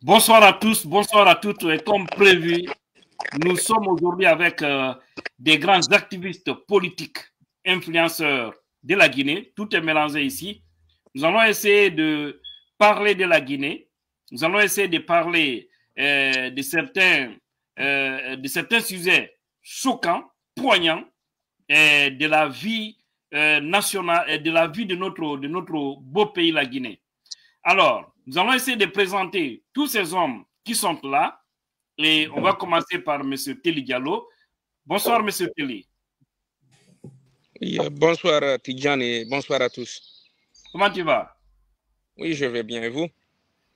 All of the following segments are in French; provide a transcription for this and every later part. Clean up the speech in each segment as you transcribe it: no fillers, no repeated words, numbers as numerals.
Bonsoir à tous, bonsoir à toutes. Et comme prévu, nous sommes aujourd'hui avec des grands activistes politiques, influenceurs de la Guinée. Tout est mélangé ici. Nous allons essayer de parler de la Guinée. Nous allons essayer de parler de certains sujets choquants, poignants, de la vie nationale et de la vie de notre beau pays, la Guinée. Alors, nous allons essayer de présenter tous ces hommes qui sont là. Et on va commencer par M. Teli Diallo. Bonsoir, M. Teli. Bonsoir, Tidjane, et bonsoir à tous. Comment tu vas? Oui, je vais bien. Et vous?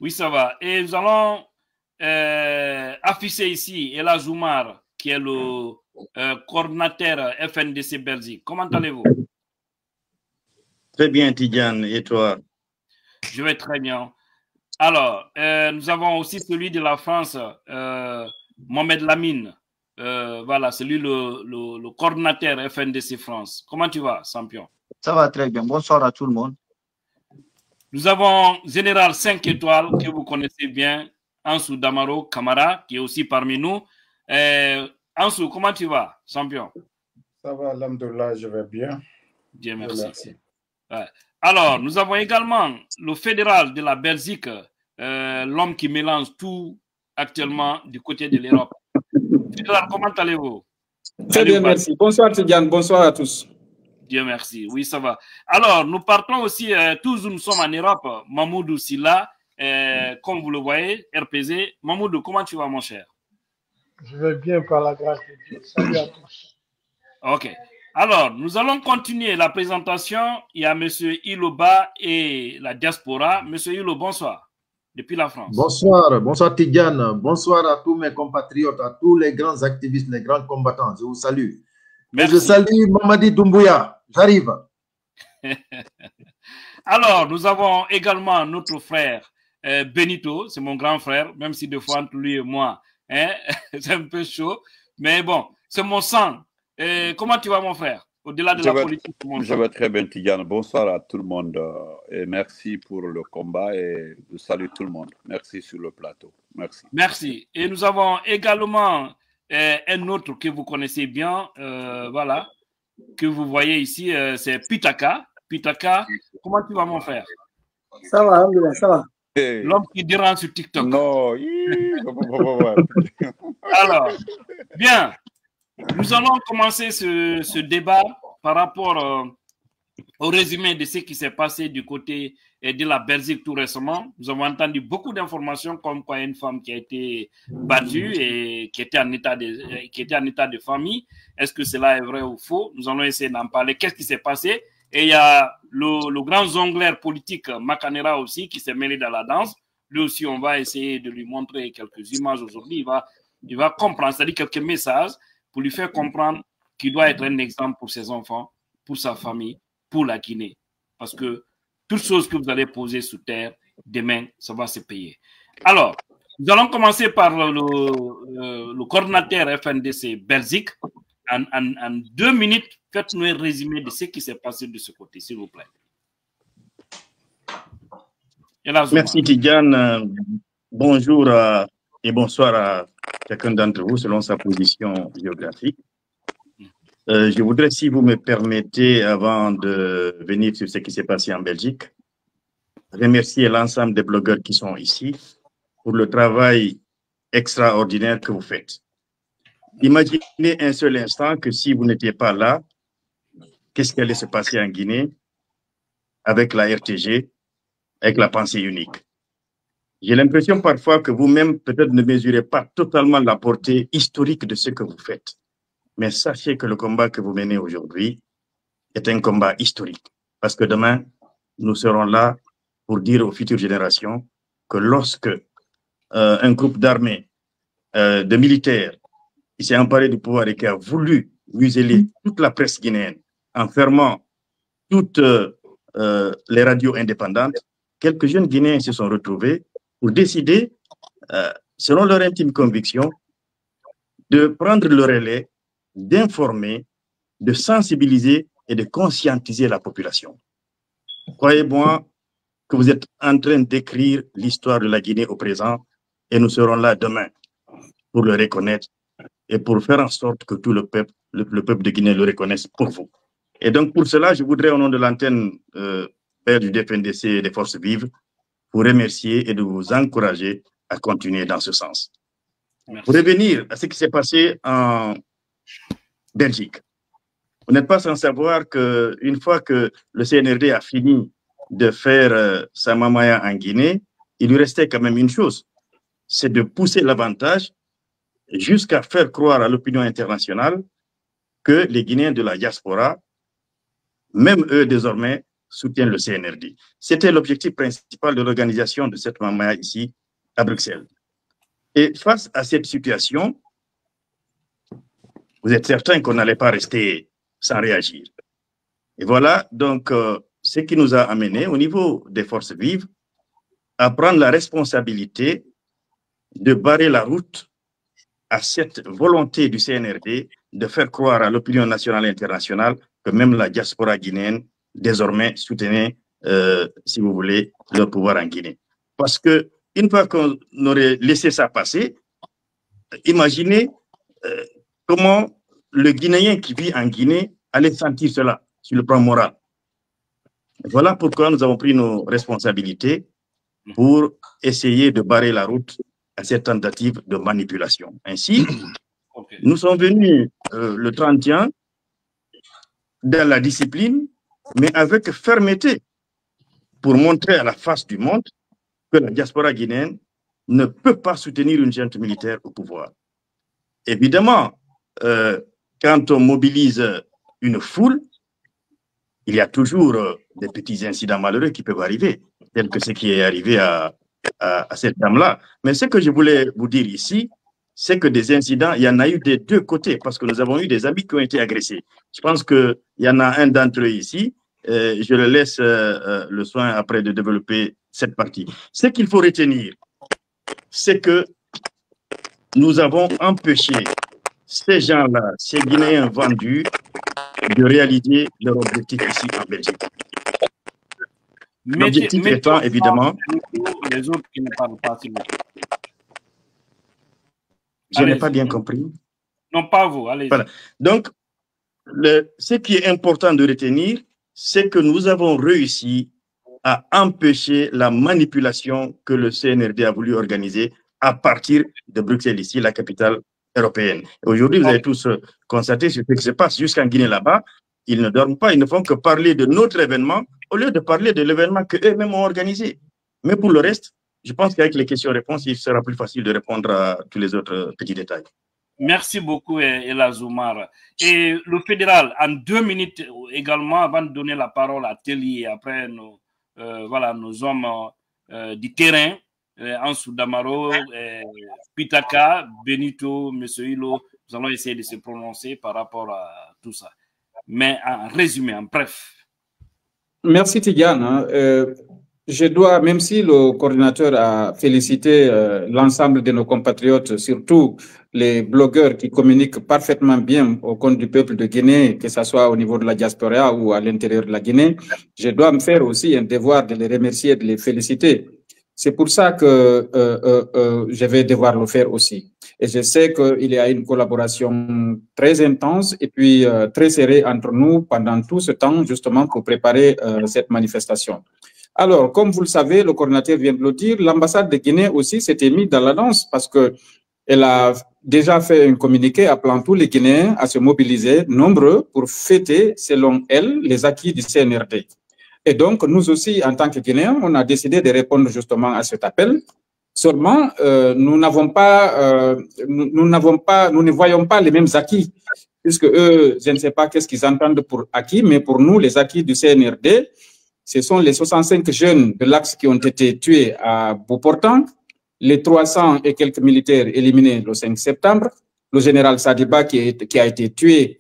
Oui, ça va. Et nous allons afficher ici Ella Zoumar, qui est le coordinateur FNDC Belgique. Comment allez-vous? Très bien, Tidjane. Et toi? Je vais très bien. Alors, nous avons aussi celui de la France, Mohamed Lamine. Voilà, c'est lui le coordinateur FNDC France. Comment tu vas, champion? Ça va très bien. Bonsoir à tout le monde. Nous avons Général 5 étoiles que vous connaissez bien, Ansou Damaro Kamara, qui est aussi parmi nous. Ansou, comment tu vas, champion? Ça va, alhamdoulilah, je vais bien. Dieu merci. Ouais. Alors, nous avons également le fédéral de la Belgique, l'homme qui mélange tout actuellement du côté de l'Europe. Fédéral, comment allez-vous? Très bien, merci. Bonsoir, Tidiane. Bonsoir à tous. Dieu merci. Oui, ça va. Alors, nous partons aussi, tous nous sommes en Europe. Mamoudou Silla, comme vous le voyez, RPZ. Mamoudou, comment tu vas, mon cher? Je vais bien par la grâce de Dieu. Salut à tous. Ok. Alors, nous allons continuer la présentation. Il y a M. Iloba et la diaspora. M. Ilo, bonsoir, depuis la France. Bonsoir, bonsoir Tidjane. Bonsoir à tous mes compatriotes, à tous les grands activistes, les grands combattants. Je vous salue. Merci. Et je salue Mamadi Doumbouya. J'arrive. Alors, nous avons également notre frère Benito. C'est mon grand frère, même si des fois entre lui et moi, hein, c'est un peu chaud. Mais bon, c'est mon sang. Comment tu vas, mon frère? Au-delà de la politique, je vais très bien, Tidjane. Bonsoir à tout le monde et merci pour le combat et je salue tout le monde. Merci sur le plateau. Merci. Merci. Et nous avons également un autre que vous connaissez bien, voilà, que vous voyez ici, c'est Pitaka. Pitaka, comment tu vas, mon frère? Ça va, ça va. L'homme qui dérange sur TikTok. Non. Alors, bien. Nous allons commencer ce débat par rapport au résumé de ce qui s'est passé du côté de la Belgique tout récemment. Nous avons entendu beaucoup d'informations comme quoi une femme qui a été battue et qui était en état de famille. Est-ce que cela est vrai ou faux? Nous allons essayer d'en parler. Qu'est-ce qui s'est passé? Et il y a le grand jongleur politique Makanera aussi qui s'est mêlé dans la danse. Lui aussi, on va essayer de lui montrer quelques images aujourd'hui. Il va comprendre, c'est-à-dire quelques messages pour lui faire comprendre qu'il doit être un exemple pour ses enfants, pour sa famille, pour la Guinée. Parce que toutes choses que vous allez poser sous terre, demain, ça va se payer. Alors, nous allons commencer par le coordinateur FNDC Belgique. En 2 minutes, faites-nous un résumé de ce qui s'est passé de ce côté, s'il vous plaît. Merci, Tidjane. Bonjour et bonsoir à chacun d'entre vous selon sa position géographique. Je voudrais, si vous me permettez, avant de venir sur ce qui s'est passé en Belgique, remercier l'ensemble des blogueurs qui sont ici pour le travail extraordinaire que vous faites. Imaginez un seul instant que si vous n'étiez pas là, qu'est-ce qui allait se passer en Guinée avec la RTG, avec la pensée unique. J'ai l'impression parfois que vous-même, peut-être, ne mesurez pas totalement la portée historique de ce que vous faites. Mais sachez que le combat que vous menez aujourd'hui est un combat historique. Parce que demain, nous serons là pour dire aux futures générations que lorsque un groupe d'armées, de militaires, qui s'est emparé du pouvoir et qui a voulu museler toute la presse guinéenne en fermant toutes les radios indépendantes, quelques jeunes Guinéens se sont retrouvés pour décider, selon leur intime conviction, de prendre le relais, d'informer, de sensibiliser et de conscientiser la population. Croyez-moi que vous êtes en train d'écrire l'histoire de la Guinée au présent et nous serons là demain pour le reconnaître et pour faire en sorte que tout le peuple de Guinée le reconnaisse pour vous. Et donc, pour cela, je voudrais, au nom de l'antenne du DFNDC et des Forces Vives, vous remercier et de vous encourager à continuer dans ce sens. Merci. Pour revenir à ce qui s'est passé en Belgique, vous n'êtes pas sans savoir qu'une fois que le CNRD a fini de faire sa mamaya en Guinée, il lui restait quand même une chose, c'est de pousser l'avantage jusqu'à faire croire à l'opinion internationale que les Guinéens de la diaspora, même eux désormais, soutiennent le CNRD. C'était l'objectif principal de l'organisation de cette mamaya ici à Bruxelles. Et face à cette situation, vous êtes certain qu'on n'allait pas rester sans réagir. Et voilà donc ce qui nous a amené au niveau des Forces Vives à prendre la responsabilité de barrer la route à cette volonté du CNRD de faire croire à l'opinion nationale et internationale que même la diaspora guinéenne désormais soutenait, si vous voulez, leur pouvoir en Guinée. Parce que une fois qu'on aurait laissé ça passer, imaginez comment le Guinéen qui vit en Guinée allait sentir cela sur le plan moral. Voilà pourquoi nous avons pris nos responsabilités pour essayer de barrer la route à cette tentative de manipulation. Ainsi, nous sommes venus le 31 dans la discipline, mais avec fermeté, pour montrer à la face du monde que la diaspora guinéenne ne peut pas soutenir une junte militaire au pouvoir. Évidemment, quand on mobilise une foule, il y a toujours des petits incidents malheureux qui peuvent arriver, tel que ce qui est arrivé à cette dame-là. Mais ce que je voulais vous dire ici, c'est que des incidents, il y en a eu des deux côtés, parce que nous avons eu des amis qui ont été agressés. Je pense qu'il y en a un d'entre eux ici. Je le laisse le soin après de développer cette partie. Ce qu'il faut retenir, c'est que nous avons empêché ces gens-là, ces Guinéens vendus, de réaliser leur objectif ici en Belgique. L'objectif étant évidemment... Les autres qui ne parlent pas, s'il vous plaît. Je n'ai pas bien compris. Non, pas vous, allez-y. Voilà. Donc, ce qui est important de retenir, c'est que nous avons réussi à empêcher la manipulation que le CNRD a voulu organiser à partir de Bruxelles, ici, la capitale européenne. Aujourd'hui, vous avez tous constaté ce qui se passe jusqu'en Guinée là-bas. Ils ne dorment pas, ils ne font que parler de notre événement au lieu de parler de l'événement qu'eux-mêmes ont organisé. Mais pour le reste, je pense qu'avec les questions-réponses, il sera plus facile de répondre à tous les autres petits détails. Merci beaucoup, Elazoumar. Et le fédéral, en 2 minutes également, avant de donner la parole à Telly et après nos hommes du terrain, Ansou Damaro, Pitaka, Benito, M. Hilo, nous allons essayer de se prononcer par rapport à tout ça. Mais en résumé, en bref. Merci Tidiane. Je dois, même si le coordinateur a félicité l'ensemble de nos compatriotes, surtout les blogueurs qui communiquent parfaitement bien au compte du peuple de Guinée, que ce soit au niveau de la diaspora ou à l'intérieur de la Guinée, je dois me faire aussi un devoir de les remercier et de les féliciter. C'est pour ça que je vais devoir le faire aussi. Et je sais qu'il y a une collaboration très intense et puis très serrée entre nous pendant tout ce temps, justement, pour préparer cette manifestation. Alors, comme vous le savez, le coordinateur vient de le dire, l'ambassade de Guinée aussi s'était mise dans la danse parce qu'elle a déjà fait un communiqué appelant tous les Guinéens à se mobiliser nombreux pour fêter, selon elle, les acquis du CNRD. Et donc, nous aussi, en tant que Guinéens, on a décidé de répondre justement à cet appel. Seulement, nous ne voyons pas les mêmes acquis, puisque eux, je ne sais pas qu'est-ce qu'ils entendent pour acquis, mais pour nous, les acquis du CNRD, ce sont les 65 jeunes de l'Axe qui ont été tués à Beauportant, les 300 et quelques militaires éliminés le 5 septembre, le général Sadiba qui a été tué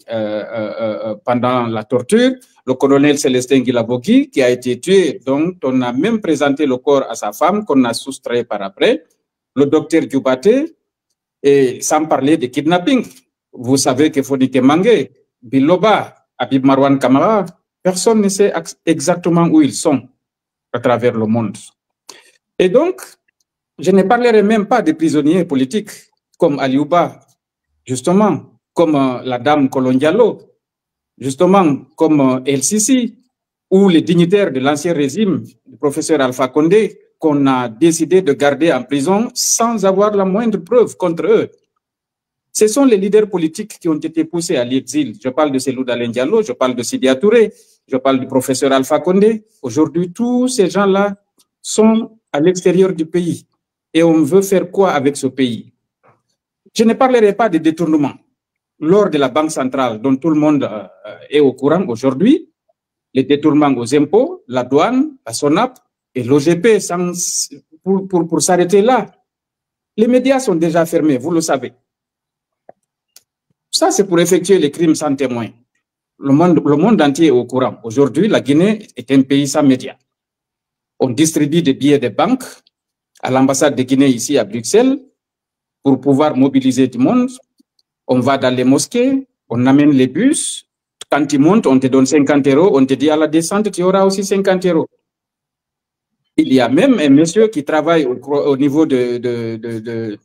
pendant la torture, le colonel Célestin Guilabogui qui a été tué, donc on a même présenté le corps à sa femme qu'on a soustrait par après, le docteur Djoubaté, et sans parler de kidnapping. Vous savez que Fonike Mangé, Biloba, Habib Marwan Kamara, personne ne sait exactement où ils sont à travers le monde. Et donc, Je ne parlerai même pas des prisonniers politiques comme Aliouba, justement, comme la dame Kolondialo, justement, comme El Sisi, ou les dignitaires de l'ancien régime, le professeur Alpha Condé, qu'on a décidé de garder en prison sans avoir la moindre preuve contre eux. Ce sont les leaders politiques qui ont été poussés à l'exil. Je parle de Selou Dalein Diallo, je parle de Sidya Touré, je parle du professeur Alpha Condé. Aujourd'hui, tous ces gens-là sont à l'extérieur du pays. Et on veut faire quoi avec ce pays? Je ne parlerai pas de détournement. Lors de la Banque centrale, dont tout le monde est au courant aujourd'hui, les détournements aux impôts, la douane, la SONAP et l'OGP, pour s'arrêter là. Les médias sont déjà fermés, vous le savez. Ça, c'est pour effectuer les crimes sans témoin. Le monde entier est au courant. Aujourd'hui, la Guinée est un pays sans médias. On distribue des billets de banque à l'ambassade de Guinée ici à Bruxelles pour pouvoir mobiliser du monde. On va dans les mosquées, on amène les bus. Quand tu montes, on te donne 50 €. On te dit à la descente, tu auras aussi 50 €. Il y a même un monsieur qui travaille au niveau de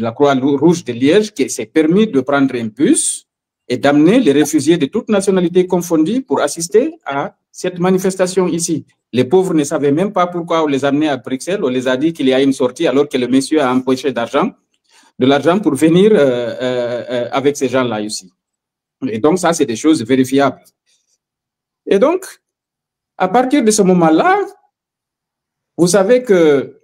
la Croix-Rouge de Liège qui s'est permis de prendre un bus et d'amener les réfugiés de toutes nationalités confondues pour assister à cette manifestation ici. Les pauvres ne savaient même pas pourquoi on les amenait à Bruxelles. On les a dit qu'il y a une sortie alors que le monsieur a empoché de l'argent pour venir avec ces gens-là ici. Et donc, ça, c'est des choses vérifiables. Et donc, à partir de ce moment-là, vous savez que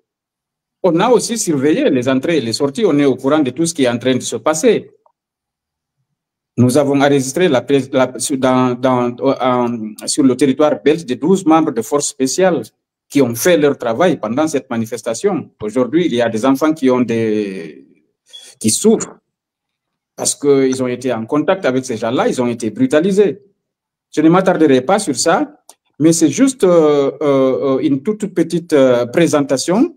on a aussi surveillé les entrées et les sorties. On est au courant de tout ce qui est en train de se passer. Nous avons enregistré sur le territoire belge de 12 membres de forces spéciales qui ont fait leur travail pendant cette manifestation. Aujourd'hui, il y a des enfants qui souffrent parce qu'ils ont été en contact avec ces gens-là, ils ont été brutalisés. Je ne m'attarderai pas sur ça, mais c'est juste une toute petite présentation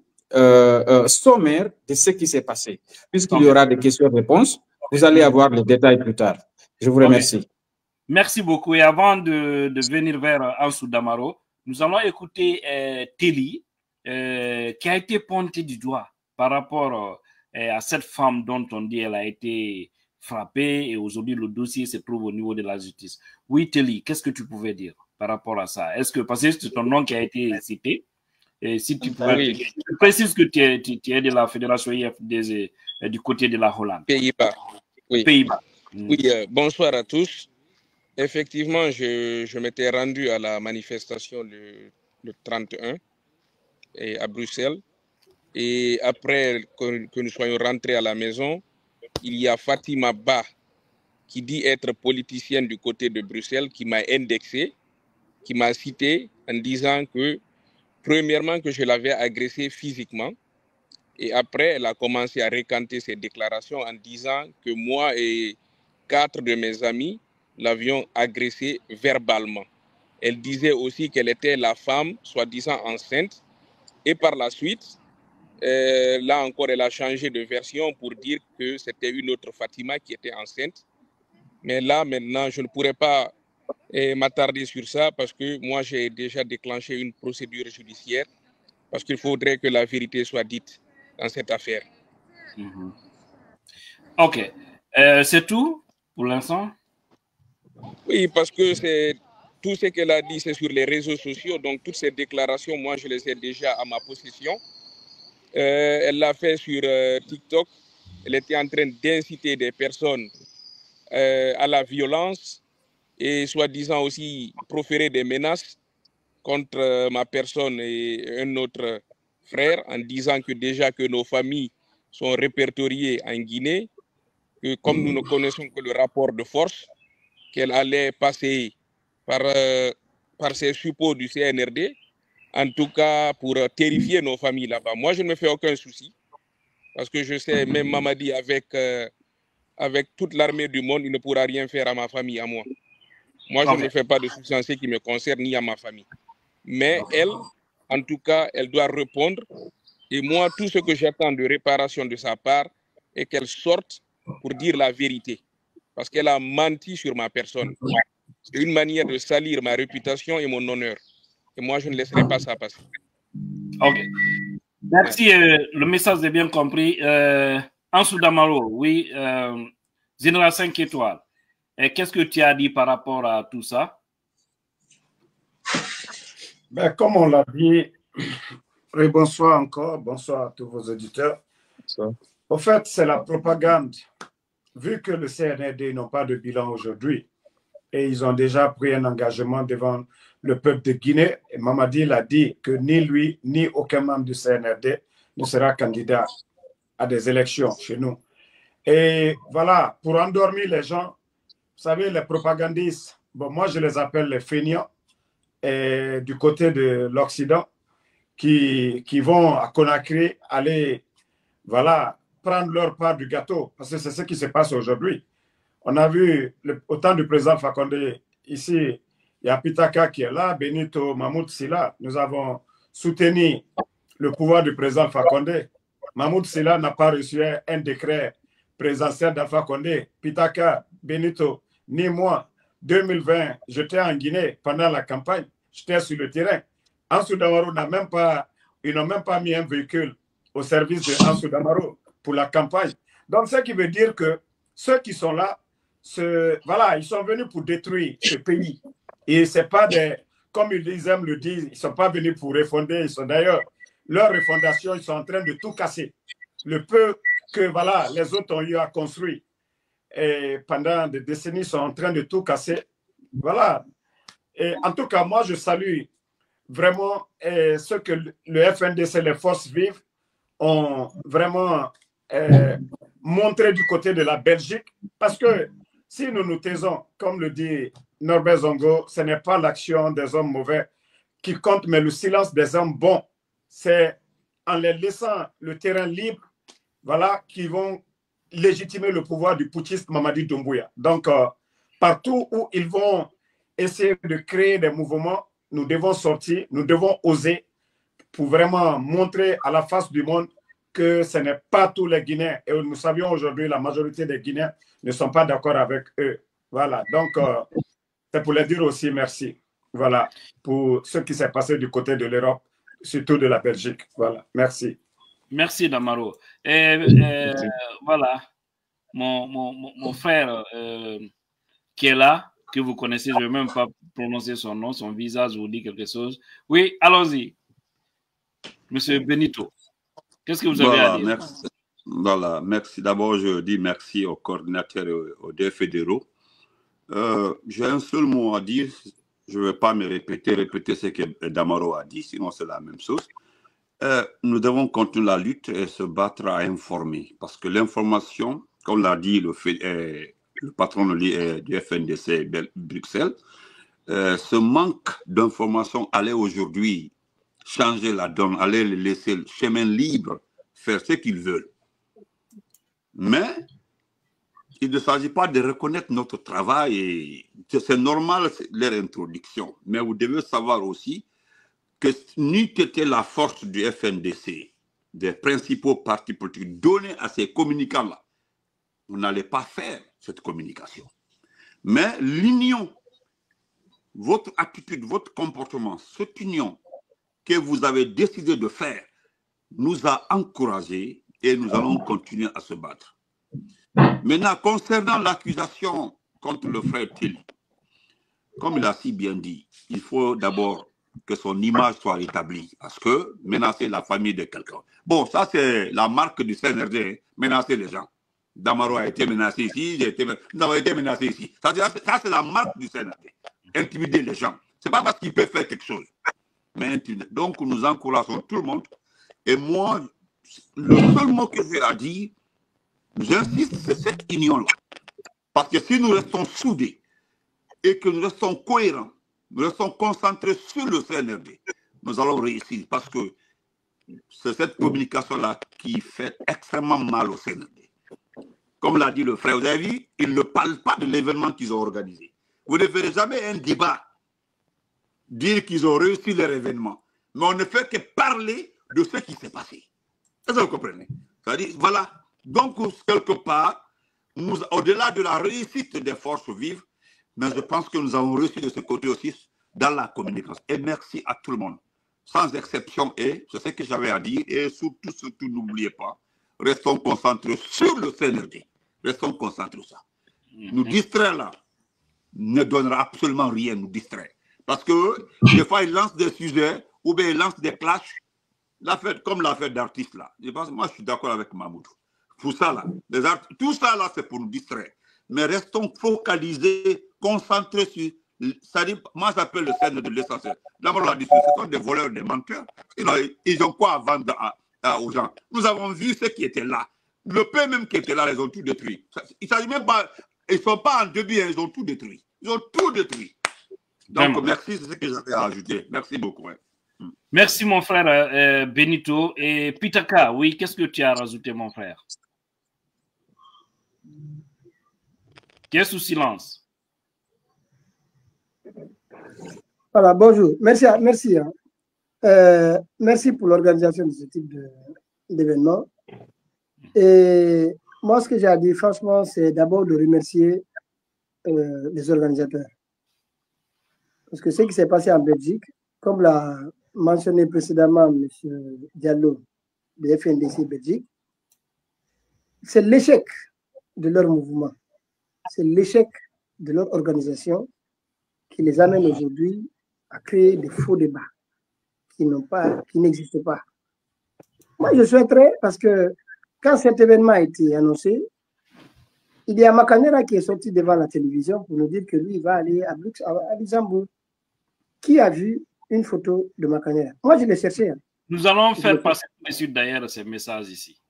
sommaire de ce qui s'est passé. Puisqu'il y aura des questions-réponses, vous allez avoir les détails plus tard. Je vous remercie. Merci beaucoup. Et avant de venir vers Ansou Damaro, nous allons écouter Telly, qui a été pointé du doigt par rapport à cette femme dont on dit qu'elle a été frappée et aujourd'hui le dossier se trouve au niveau de la justice. Oui, Telly, qu'est-ce que tu pouvais dire par rapport à ça? Est-ce que, parce que c'est ton nom qui a été cité, et si tu pouvais, tu précises que tu es de la Fédération IFDZ du côté de la Hollande. Pays-Bas. Oui. Pays-Bas. Oui, bonsoir à tous. Effectivement, je m'étais rendu à la manifestation le 31 à Bruxelles. Et après que nous soyons rentrés à la maison, il y a Fatima Ba, qui dit être politicienne du côté de Bruxelles, qui m'a indexé, qui m'a cité en disant que, premièrement, que je l'avais agressée physiquement. Et après, elle a commencé à recanter ses déclarations en disant que moi et 4 de mes amis l'avions agressée verbalement. Elle disait aussi qu'elle était la femme, soi-disant enceinte. Et par la suite, là encore, elle a changé de version pour dire que c'était une autre Fatima qui était enceinte. Mais là, maintenant, je ne pourrais pas m'attarder sur ça parce que moi, j'ai déjà déclenché une procédure judiciaire parce qu'il faudrait que la vérité soit dite dans cette affaire. Ok. C'est tout pour l'instant? Oui, parce que c'est tout ce qu'elle a dit, c'est sur les réseaux sociaux. Donc, toutes ces déclarations, moi, je les ai déjà à ma possession. Elle l'a fait sur TikTok. Elle était en train d'inciter des personnes à la violence et soi-disant aussi proférer des menaces contre ma personne et un autre frère en disant que déjà que nos familles sont répertoriées en Guinée, que comme nous ne connaissons que le rapport de force, qu'elle allait passer par ces suppôts du CNRD, en tout cas pour terrifier nos familles là-bas. Moi, je ne me fais aucun souci, parce que je sais, même Mamadi, avec toute l'armée du monde, il ne pourra rien faire à ma famille, à moi. Moi, je ne me fais pas de soucis en ce qui me concerne, ni à ma famille. Mais elle, en tout cas, elle doit répondre. Et moi, tout ce que j'attends de réparation de sa part est qu'elle sorte pour dire la vérité. Parce qu'elle a menti sur ma personne. C'est une manière de salir ma réputation et mon honneur. Et moi, je ne laisserai pas ça passer. Ok. Merci, le message est bien compris. Ansou Damaro, oui, Général 5 étoiles. Qu'est-ce que tu as dit par rapport à tout ça? Ben, comme on l'a dit, et bonsoir encore, bonsoir à tous vos auditeurs. Bonsoir. Au fait, c'est la propagande. Vu que le CNRD n'ont pas de bilan aujourd'hui, et ils ont déjà pris un engagement devant le peuple de Guinée, et Mamadi l'a dit que ni lui, ni aucun membre du CNRD ne sera candidat à des élections chez nous. Et voilà, pour endormir les gens, vous savez, les propagandistes, bon, moi je les appelle les feignants, et du côté de l'Occident, qui vont à Conakry aller, voilà, prendre leur part du gâteau, parce que c'est ce qui se passe aujourd'hui. On a vu, au temps du président Fakonde, ici, il y a Pitaka qui est là, Benito Mahmoud Silla. Nous avons soutenu le pouvoir du président Fakonde. Mahmoud Silla n'a pas reçu un décret présidentiel d'Alpha Condé. Pitaka, Benito, ni moi. 2020, j'étais en Guinée pendant la campagne. J'étais sur le terrain. Ansou Damaro ils n'ont même pas mis un véhicule au service de Ansou Damaro pour la campagne. Donc, ce qui veut dire que ceux qui sont là, voilà, ils sont venus pour détruire ce pays. Et c'est pas des, comme ils aiment le dire, ils ne sont pas venus pour refonder. Ils sont d'ailleurs, leur refondation, ils sont en train de tout casser. Le peu que voilà, les autres ont eu à construire et pendant des décennies, ils sont en train de tout casser. Voilà. Et en tout cas, moi, je salue vraiment ce que le FNDC, les forces vives, ont vraiment montré du côté de la Belgique. Parce que si nous nous taisons, comme le dit Norbert Zongo, ce n'est pas l'action des hommes mauvais qui compte, mais le silence des hommes bons. C'est en les laissant le terrain libre, voilà, qui vont légitimer le pouvoir du putschiste Mamadi Doumbouya. Donc, partout où ils vont essayer de créer des mouvements, nous devons sortir, nous devons oser pour vraiment montrer à la face du monde que ce n'est pas tous les Guinéens. Et nous savions aujourd'hui, la majorité des Guinéens ne sont pas d'accord avec eux. Voilà, donc c'est pour les dire aussi merci. Voilà, pour ce qui s'est passé du côté de l'Europe, surtout de la Belgique. Voilà, merci. Merci Damaro. Voilà, mon frère qui est là, que vous connaissez, je ne vais même pas prononcer son nom, son visage vous dit quelque chose. Oui, allons-y. Monsieur Benito, qu'est-ce que vous avez à dire? Merci. Voilà, merci. D'abord, je dis merci aux coordinateurs et aux deux fédéraux. J'ai un seul mot à dire. Je ne vais pas me répéter ce que Damaro a dit, sinon c'est la même chose. Nous devons continuer la lutte et se battre à informer. Parce que l'information, comme l'a dit le patron du FNDC Bruxelles, ce manque d'information allait aujourd'hui changer la donne, allait les laisser le chemin libre, faire ce qu'ils veulent. Mais il ne s'agit pas de reconnaître notre travail, et c'est normal leur introduction. Mais vous devez savoir aussi que n'eût été la force du FNDC, des principaux partis politiques, donnés à ces communicants-là, on n'allait pas faire cette communication. Mais l'union, votre attitude, votre comportement, cette union que vous avez décidé de faire, nous a encouragés et nous allons continuer à se battre. Maintenant, concernant l'accusation contre le frère Tilly, comme il a si bien dit, il faut d'abord que son image soit rétablie, parce que menacer la famille de quelqu'un. Bon, ça c'est la marque du CNRD, menacer les gens. Damaro a été menacé ici, nous avons été menacés ici. Ça c'est la marque du CNRD, intimider les gens. Ce n'est pas parce qu'il peut faire quelque chose, mais intimider. Donc nous encourageons tout le monde. Et moi, le seul mot que j'ai à dire, j'insiste, c'est cette union-là. Parce que si nous restons soudés et que nous restons cohérents, nous restons concentrés sur le CNRD, nous allons réussir. Parce que c'est cette communication-là qui fait extrêmement mal au CNRD. Comme l'a dit le frère, vous avez vu, ils ne parlent pas de l'événement qu'ils ont organisé. Vous ne verrez jamais un débat dire qu'ils ont réussi leur événement. Mais on ne fait que parler de ce qui s'est passé. Est-ce que vous comprenez? C'est-à-dire, voilà. Donc, quelque part, au-delà de la réussite des forces vives, mais je pense que nous avons réussi de ce côté aussi dans la communication. Et merci à tout le monde. sans exception, et c'est ce que j'avais à dire, et surtout, n'oubliez pas, restons concentrés sur le CNRD. Restons concentrés sur ça. Nous distraire là ne donnera absolument rien, nous distraire. Parce que des fois, ils lancent des sujets ou bien ils lancent des clashs, comme l'affaire d'artistes là. Moi, je suis d'accord avec Mahmoud. Pour ça là, tout ça là, c'est pour nous distraire. Mais restons focalisés, concentrés sur. Moi, j'appelle le CNRD de l'essentiel. D'abord, la discussion, ce sont des voleurs, des menteurs. Ils ont quoi à vendre aux gens? Nous avons vu ceux qui étaient là. Le peu même qui était là, ils ont tout détruit. Il s'agit même pas. Ils ne sont pas en début, ils ont tout détruit. Ils ont tout détruit. Donc, merci, c'est ce que j'avais à ajouter. Merci beaucoup. Ouais. Merci, mon frère Benito. Et Pitaka, oui, qu'est-ce que tu as rajouté, mon frère? Qui est sous silence? Voilà, bonjour. Merci. Merci pour l'organisation de ce type d'événement. Et moi, ce que j'ai à dire, franchement, c'est d'abord de remercier les organisateurs. Parce que ce qui s'est passé en Belgique, comme l'a mentionné précédemment M. Diallo de FNDC Belgique, c'est l'échec de leur mouvement, c'est l'échec de leur organisation qui les amène aujourd'hui à créer des faux débats qui n'existent pas. Moi, je souhaiterais, parce que quand cet événement a été annoncé, il y a Makanera qui est sorti devant la télévision pour nous dire que lui, il va aller à Luxembourg. Qui a vu une photo de Makanera? Moi, je l'ai cherché. Nous allons faire passer d'ailleurs ces messages ici.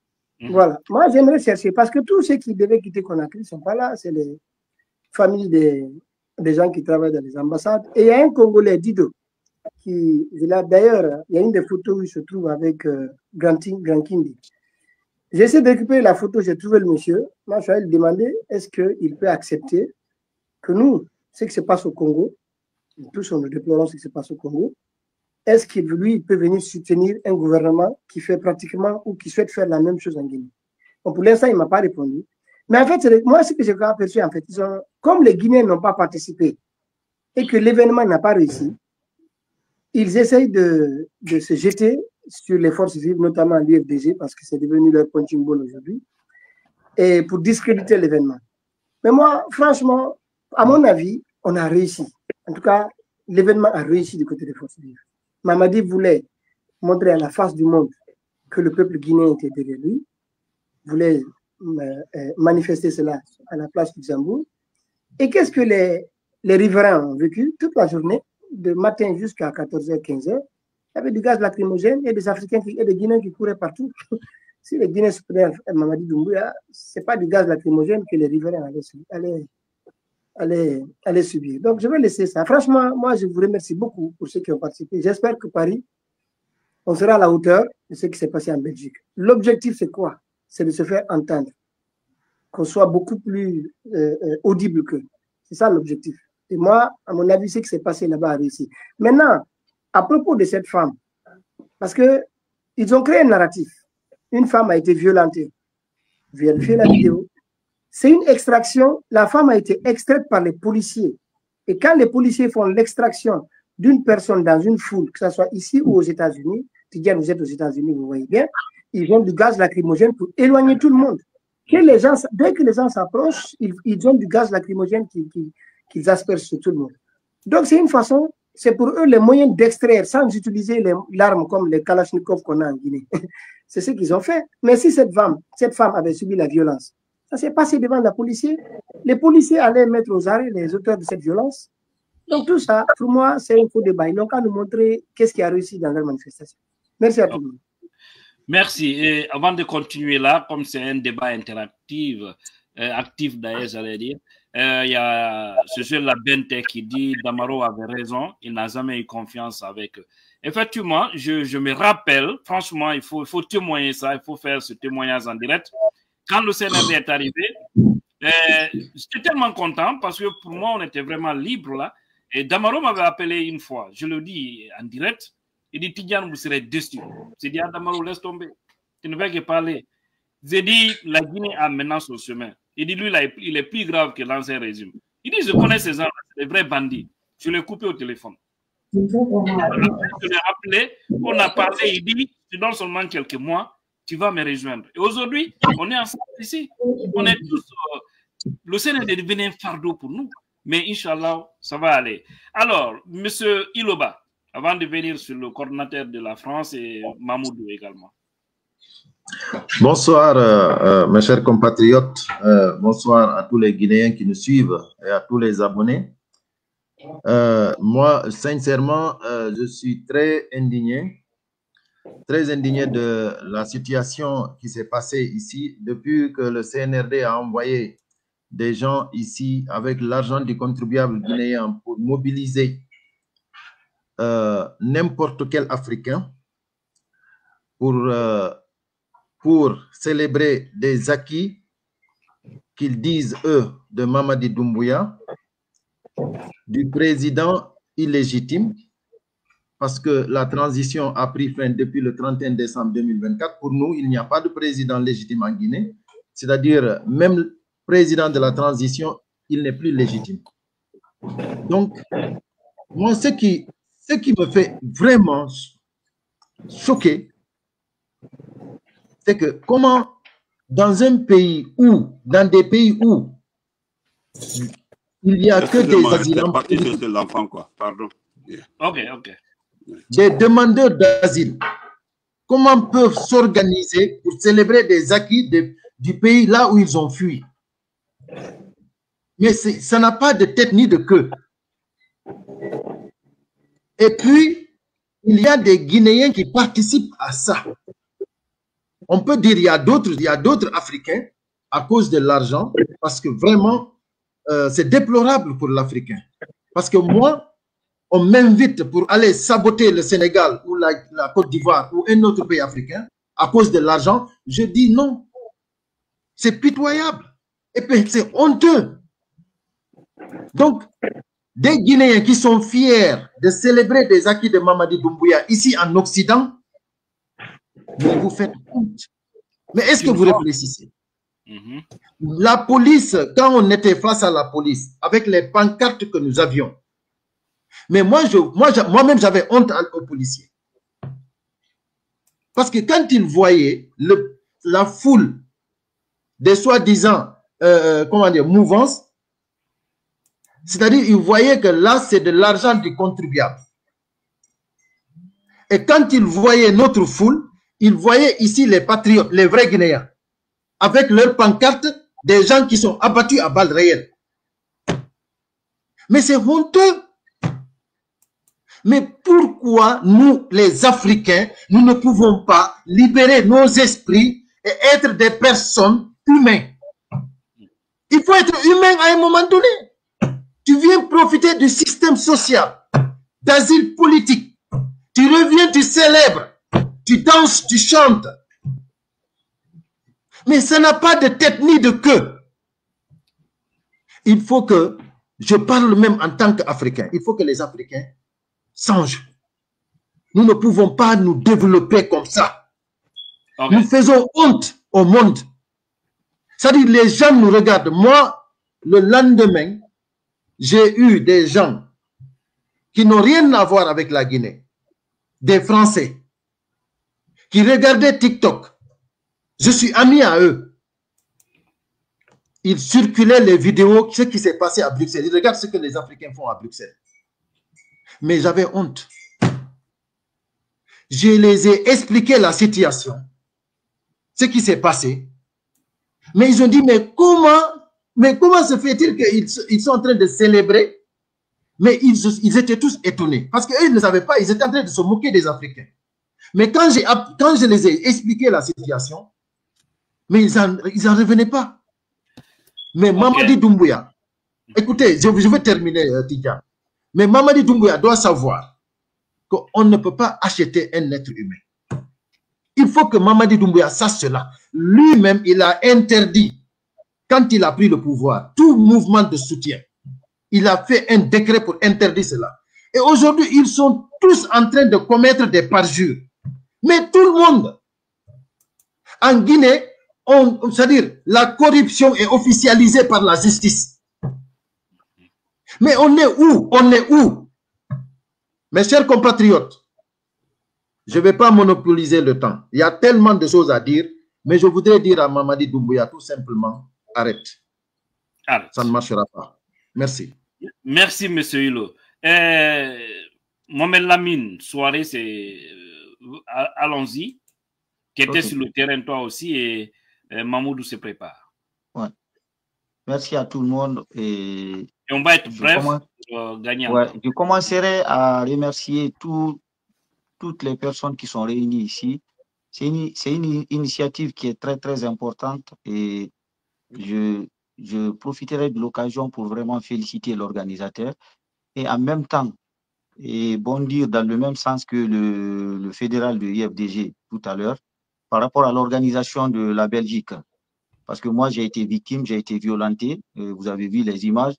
Voilà. Moi, j'aimerais chercher parce que tous ceux qui devaient quitter Conakry ne sont pas là. C'est les familles des gens qui travaillent dans les ambassades. Et il y a un Congolais, Dido, qui est là. D'ailleurs, il y a une des photos où il se trouve avec Grand Kindi. J'ai essayé de récupérer la photo, j'ai trouvé le monsieur. Moi, je vais lui demander est-ce qu'il peut accepter que nous, ce qui se passe au Congo, tous nous déplorons ce qui se passe au Congo, est-ce qu'il lui peut venir soutenir un gouvernement qui fait pratiquement ou qui souhaite faire la même chose en Guinée? Bon, pour l'instant, il ne m'a pas répondu. Mais en fait, moi, ce que j'ai aperçu, en fait, comme les Guinéens n'ont pas participé et que l'événement n'a pas réussi, ils essayent de se jeter sur les forces vives, notamment l'UFDG, parce que c'est devenu leur punching ball aujourd'hui, et pour discréditer l'événement. Mais moi, franchement, à mon avis, on a réussi. En tout cas, l'événement a réussi du côté des forces vives. Mamadi voulait montrer à la face du monde que le peuple guinéen était derrière lui, voulait manifester cela à la place du Luxembourg. Et qu'est-ce que les riverains ont vécu toute la journée, de matin jusqu'à 14h, 15h? Il y avait du gaz lacrymogène et des Africains et des Guinéens qui couraient partout. Si les Guinéens se prenaient à Mamadi Doumbouya, ce n'est pas du gaz lacrymogène que les riverains allaient subir. Donc, je vais laisser ça. Franchement, moi, je vous remercie beaucoup pour ceux qui ont participé. J'espère que Paris, on sera à la hauteur de ce qui s'est passé en Belgique. L'objectif, c'est quoi? C'est de se faire entendre, qu'on soit beaucoup plus audible qu'eux. C'est ça l'objectif. Et moi, à mon avis, ce qui s'est passé là-bas a réussi. Maintenant, à propos de cette femme, parce qu'ils ont créé un narratif. Une femme a été violentée. Vérifiez la vidéo. C'est une extraction. La femme a été extraite par les policiers. Et quand les policiers font l'extraction d'une personne dans une foule, que ce soit ici ou aux États-Unis, Tidiane, vous êtes aux États-Unis, vous voyez bien, ils ont du gaz lacrymogène pour éloigner tout le monde. Dès que les gens s'approchent, ils ont du gaz lacrymogène qu'ils aspergent sur tout le monde. Donc, c'est une façon, c'est pour eux les moyens d'extraire sans utiliser l'arme comme les Kalachnikov qu'on a en Guinée. C'est ce qu'ils ont fait. Mais si cette femme avait subi la violence, ça s'est passé devant la policier. Les policiers allaient mettre aux arrêts les auteurs de cette violence. Donc tout ça, pour moi, c'est un faux débat. Ils n'ont qu'à nous montrer qu'est-ce qui a réussi dans leur manifestation. Merci à tout le monde. Merci. Et avant de continuer là, comme c'est un débat interactif, actif d'ailleurs, j'allais dire, il y a ce jeune la Bente qui dit Damaro avait raison, il n'a jamais eu confiance avec eux. Effectivement, je me rappelle, franchement, il faut témoigner ça, il faut faire ce témoignage en direct. Quand le CNRD est arrivé, j'étais tellement content parce que pour moi, on était vraiment libre là. Et Damaro m'avait appelé une fois, je le dis en direct, il dit Tidiane, vous serez déçu. J'ai dit à Damaro, laisse tomber, tu ne vas que parler. J'ai dit, la Guinée a maintenant son chemin. Il dit, lui, là, il est plus grave que l'ancien régime. Il dit, je connais ces gens-là, c'est des vrais bandits. Je l'ai coupé au téléphone. Je l'ai rappelé, on a parlé, il dit, tu donnes seulement quelques mois, tu vas me rejoindre. Et aujourd'hui, on est ensemble ici. On est tous... le CNRD est devenu un fardeau pour nous. Mais Inch'Allah, ça va aller. Alors, M. Iloba, avant de venir sur le coordinateur de la France et Mamoudou également. Bonsoir, mes chers compatriotes. Bonsoir à tous les Guinéens qui nous suivent et à tous les abonnés. Moi, sincèrement, je suis très indigné de la situation qui s'est passée ici depuis que le CNRD a envoyé des gens ici avec l'argent du contribuable guinéen pour mobiliser n'importe quel Africain pour célébrer des acquis qu'ils disent, eux, de Mamadi Doumbouya, du président illégitime, parce que la transition a pris fin depuis le 31 décembre 2024. Pour nous, il n'y a pas de président légitime en Guinée, c'est-à-dire même le président de la transition, il n'est plus légitime. Donc, moi, ce qui me fait vraiment choquer, c'est que comment, dans un pays où, dans des pays où il n'y a que des asylants, des demandeurs d'asile, comment peuvent s'organiser pour célébrer des acquis du pays là où ils ont fui? Mais ça n'a pas de tête ni de queue. Et puis, il y a des Guinéens qui participent à ça. On peut dire qu'il y a d'autres Africains à cause de l'argent, parce que vraiment, c'est déplorable pour l'Africain. Parce que moi, on m'invite pour aller saboter le Sénégal ou la Côte d'Ivoire ou un autre pays africain à cause de l'argent. Je dis non. C'est pitoyable. Et puis, c'est honteux. Donc, des Guinéens qui sont fiers de célébrer des acquis de Mamadi Doumbouya ici en Occident, mais vous faites honte. Mais est-ce que vous réfléchissez? La police, quand on était face à la police, avec les pancartes que nous avions, mais moi-même, j'avais honte aux policiers. Parce que quand ils voyaient la foule des soi-disant, mouvances, c'est-à-dire ils voyaient que là, c'est de l'argent du contribuable. Et quand ils voyaient notre foule, ils voyaient ici les patriotes, les vrais Guinéens, avec leurs pancartes, des gens qui sont abattus à balles réelles. Mais c'est honteux. Mais pourquoi nous, les Africains, nous ne pouvons pas libérer nos esprits et être des personnes humaines? Il faut être humain à un moment donné. Tu viens profiter du système social, d'asile politique. Tu reviens, tu célèbres, tu danses, tu chantes. Mais ça n'a pas de tête ni de queue. Il faut que, je parle même en tant qu'Africain, il faut que les Africains changent. Nous ne pouvons pas nous développer comme ça. Okay. Nous faisons honte au monde. C'est-à-dire les gens nous regardent. Moi, le lendemain, j'ai eu des gens qui n'ont rien à voir avec la Guinée, des Français, qui regardaient TikTok. Je suis ami à eux. Ils circulaient les vidéos, ce qui s'est passé à Bruxelles. Ils regardent ce que les Africains font à Bruxelles. Mais j'avais honte. Je les ai expliqué la situation, ce qui s'est passé. Mais ils ont dit, mais comment se fait-il qu'ils sont en train de célébrer? Mais ils étaient tous étonnés. Parce qu'eux, ils ne savaient pas, ils étaient en train de se moquer des Africains. Mais quand je les ai expliqué la situation, mais ils n'en revenaient pas. Mais okay. Mamadi Doumbouya, écoutez, je vais terminer, Tidjane. Mais Mamadi Doumbouya doit savoir qu'on ne peut pas acheter un être humain. Il faut que Mamadi Doumbouya sache cela. Lui-même, il a interdit, quand il a pris le pouvoir, tout mouvement de soutien. Il a fait un décret pour interdire cela. Et aujourd'hui, ils sont tous en train de commettre des parjures. Mais tout le monde, en Guinée, c'est-à-dire la corruption est officialisée par la justice. Mais on est où? On est où? Mes chers compatriotes, je ne vais pas monopoliser le temps. Il y a tellement de choses à dire, mais je voudrais dire à Mamadi Doumbouya tout simplement, arrête. Ça ne marchera pas. Merci. Merci, M. Hilo. Mohamed Lamine, soirée, c'est... allons-y. Qui était sur le terrain, toi aussi, et Mamoudou se prépare. Ouais. Merci à tout le monde. Et on va être bref pour gagner un temps. Je commencerai à remercier toutes les personnes qui sont réunies ici. C'est une initiative qui est très, très importante et je profiterai de l'occasion pour vraiment féliciter l'organisateur et en même temps, et bondir dans le même sens que le fédéral de IFDG tout à l'heure, par rapport à l'organisation de la Belgique. Parce que moi, j'ai été victime, j'ai été violenté. Vous avez vu les images.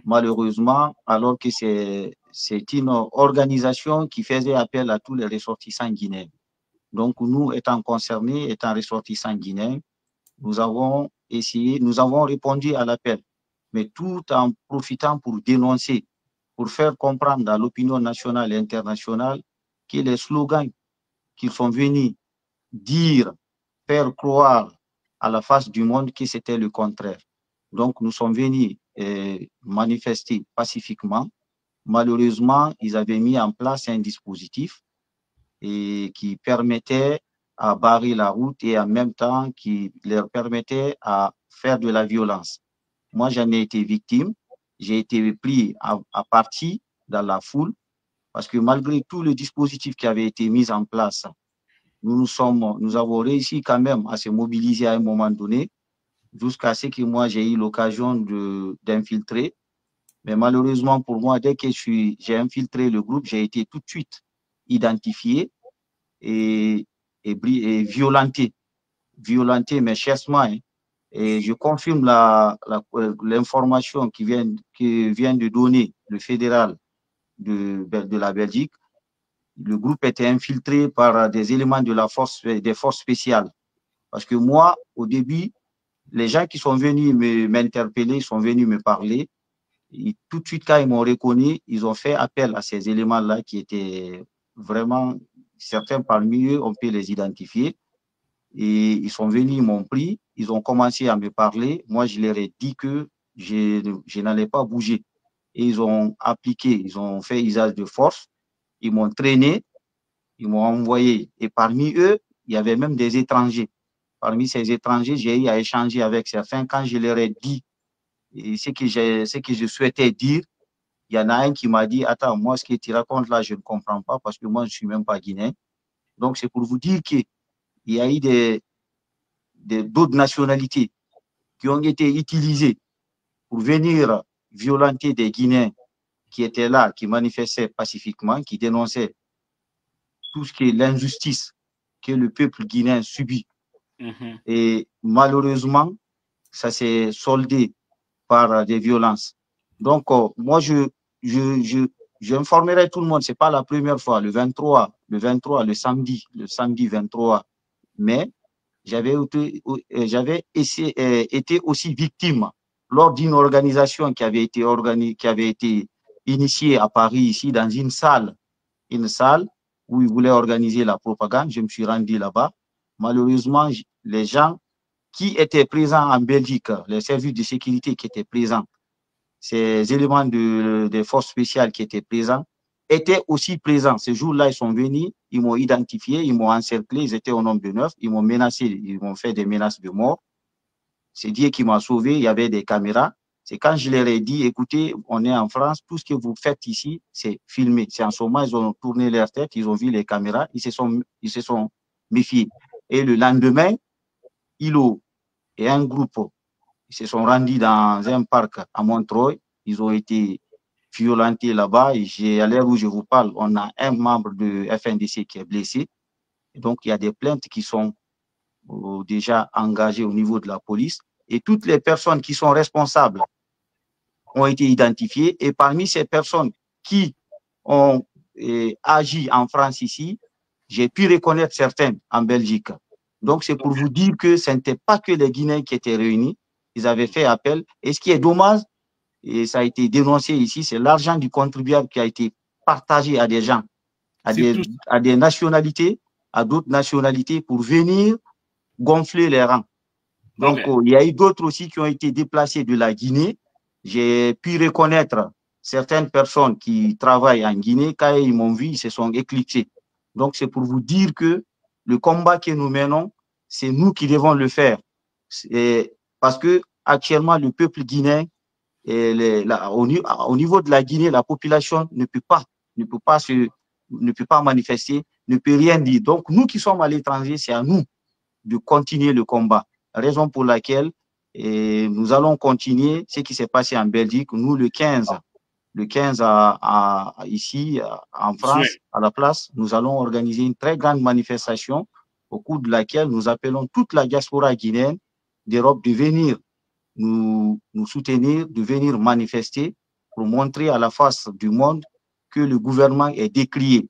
Malheureusement, alors que c'est une organisation qui faisait appel à tous les ressortissants guinéens. Donc, nous, étant concernés, étant ressortissants guinéens, nous avons essayé, nous avons répondu à l'appel, mais tout en profitant pour dénoncer, pour faire comprendre à l'opinion nationale et internationale que les slogans qu'ils sont venus dire, faire croire à la face du monde que c'était le contraire. Donc, nous sommes venus manifester pacifiquement. Malheureusement, ils avaient mis en place un dispositif qui permettait à barrer la route et en même temps qui leur permettait à faire de la violence. Moi, j'en ai été victime. J'ai été pris à partie dans la foule parce que malgré tout le dispositif qui avait été mis en place, nous avons réussi quand même à se mobiliser à un moment donné, jusqu'à ce que moi j'ai eu l'occasion d'infiltrer. Mais malheureusement pour moi, dès que j'ai infiltré le groupe, j'ai été tout de suite identifié et violenté, mais chèrement. Et je confirme l'information qui vient de donner le fédéral de la Belgique. Le groupe était infiltré par des éléments des forces spéciales. Parce que moi, au début, les gens qui sont venus m'interpeller, sont venus me parler. Et tout de suite, quand ils m'ont reconnu, ils ont fait appel à ces éléments-là qui étaient vraiment, certains parmi eux, on peut les identifier. Et ils sont venus, ils m'ont pris, ils ont commencé à me parler. Moi, je leur ai dit que je n'allais pas bouger. Et ils ont appliqué, ils ont fait usage de force. Ils m'ont traîné, ils m'ont envoyé. Et parmi eux, il y avait même des étrangers. Parmi ces étrangers, j'ai eu à échanger avec certains. Quand je leur ai dit ce que je souhaitais dire, il y en a un qui m'a dit, attends, moi, ce que tu racontes là, je ne comprends pas parce que moi, je ne suis même pas guinéen. Donc, c'est pour vous dire qu'il y a eu d'autres nationalités qui ont été utilisées pour venir violenter des Guinéens qui étaient là, qui manifestaient pacifiquement, qui dénonçaient tout ce qui est l'injustice que le peuple guinéen subit. Et malheureusement, ça s'est soldé par des violences. Donc, moi, j'informerai tout le monde, ce n'est pas la première fois, le samedi 23 mai, j'avais été aussi victime lors d'une organisation qui avait été initiée à Paris, ici, dans une salle où ils voulaient organiser la propagande. Je me suis rendu là-bas. Malheureusement, les gens qui étaient présents en Belgique, les services de sécurité qui étaient présents, ces éléments des forces spéciales qui étaient présents, étaient aussi présents. Ce jour-là, ils sont venus, ils m'ont identifié, ils m'ont encerclé, ils étaient au nombre de 9, ils m'ont menacé, ils m'ont fait des menaces de mort. C'est Dieu qui m'a sauvé, il y avait des caméras. C'est quand je leur ai dit, écoutez, on est en France, tout ce que vous faites ici, c'est filmé. C'est en ce moment, ils ont tourné leur tête, ils ont vu les caméras, ils se sont méfiés. Et le lendemain, Hilo et un groupe, ils se sont rendus dans un parc à Montreuil, ils ont été violentés là-bas. Et à l'heure où je vous parle, on a un membre de FNDC qui est blessé. Et donc, il y a des plaintes qui sont déjà engagées au niveau de la police. Et toutes les personnes qui sont responsables ont été identifiées. Et parmi ces personnes qui ont agi en France ici, j'ai pu reconnaître certaines en Belgique. Donc, c'est pour vous dire que ce n'était pas que les Guinéens qui étaient réunis. Ils avaient fait appel. Et ce qui est dommage, et ça a été dénoncé ici, c'est l'argent du contribuable qui a été partager à des gens, à des nationalités, à d'autres nationalités pour venir gonfler les rangs. Donc, il y a eu d'autres aussi qui ont été déplacés de la Guinée. J'ai pu reconnaître certaines personnes qui travaillent en Guinée. Quand ils m'ont vu, ils se sont éclipsés. Donc, c'est pour vous dire que le combat que nous menons, c'est nous qui devons le faire. Parce que actuellement, le peuple guinéen, au niveau de la Guinée, la population ne peut pas manifester, ne peut rien dire. Donc, nous qui sommes à l'étranger, c'est à nous de continuer le combat. Raison pour laquelle nous allons continuer ce qui s'est passé en Belgique. Nous, le 15 ici, en France, à la place, nous allons organiser une très grande manifestation au cours de laquelle nous appelons toute la diaspora guinéenne d'Europe de venir nous soutenir, de venir manifester pour montrer à la face du monde que le gouvernement est décrié.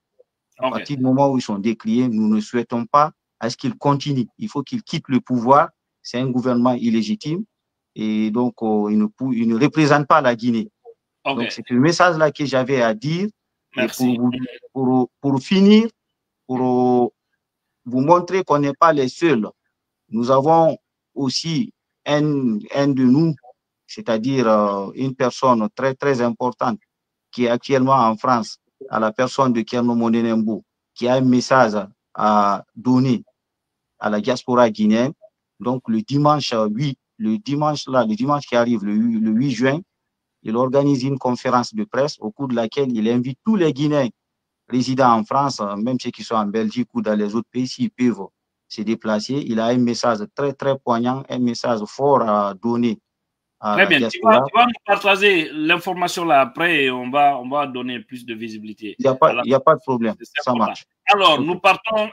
À partir du moment où ils sont décriés, nous ne souhaitons pas à ce qu'ils continuent. Il faut qu'ils quittent le pouvoir. C'est un gouvernement illégitime et donc il ne représente pas la Guinée. Donc c'est le message-là que j'avais à dire. Merci. Pour finir, pour vous montrer qu'on n'est pas les seuls, nous avons aussi un de nous, c'est-à-dire une personne très, très importante qui est actuellement en France, à la personne de Kerno Mondenembo, qui a un message à donner à la diaspora guinéenne. Donc, le dimanche qui arrive, le 8 juin, il organise une conférence de presse au cours de laquelle il invite tous les Guinéens résidant en France, même ceux qui sont en Belgique ou dans les autres pays, s'ils peuvent se déplacer. Il a un message très, très poignant, un message fort à donner à la diaspora. Tu vas nous partager l'information là après et on va donner plus de visibilité. Il n'y a pas de problème, ça marche. Alors, nous partons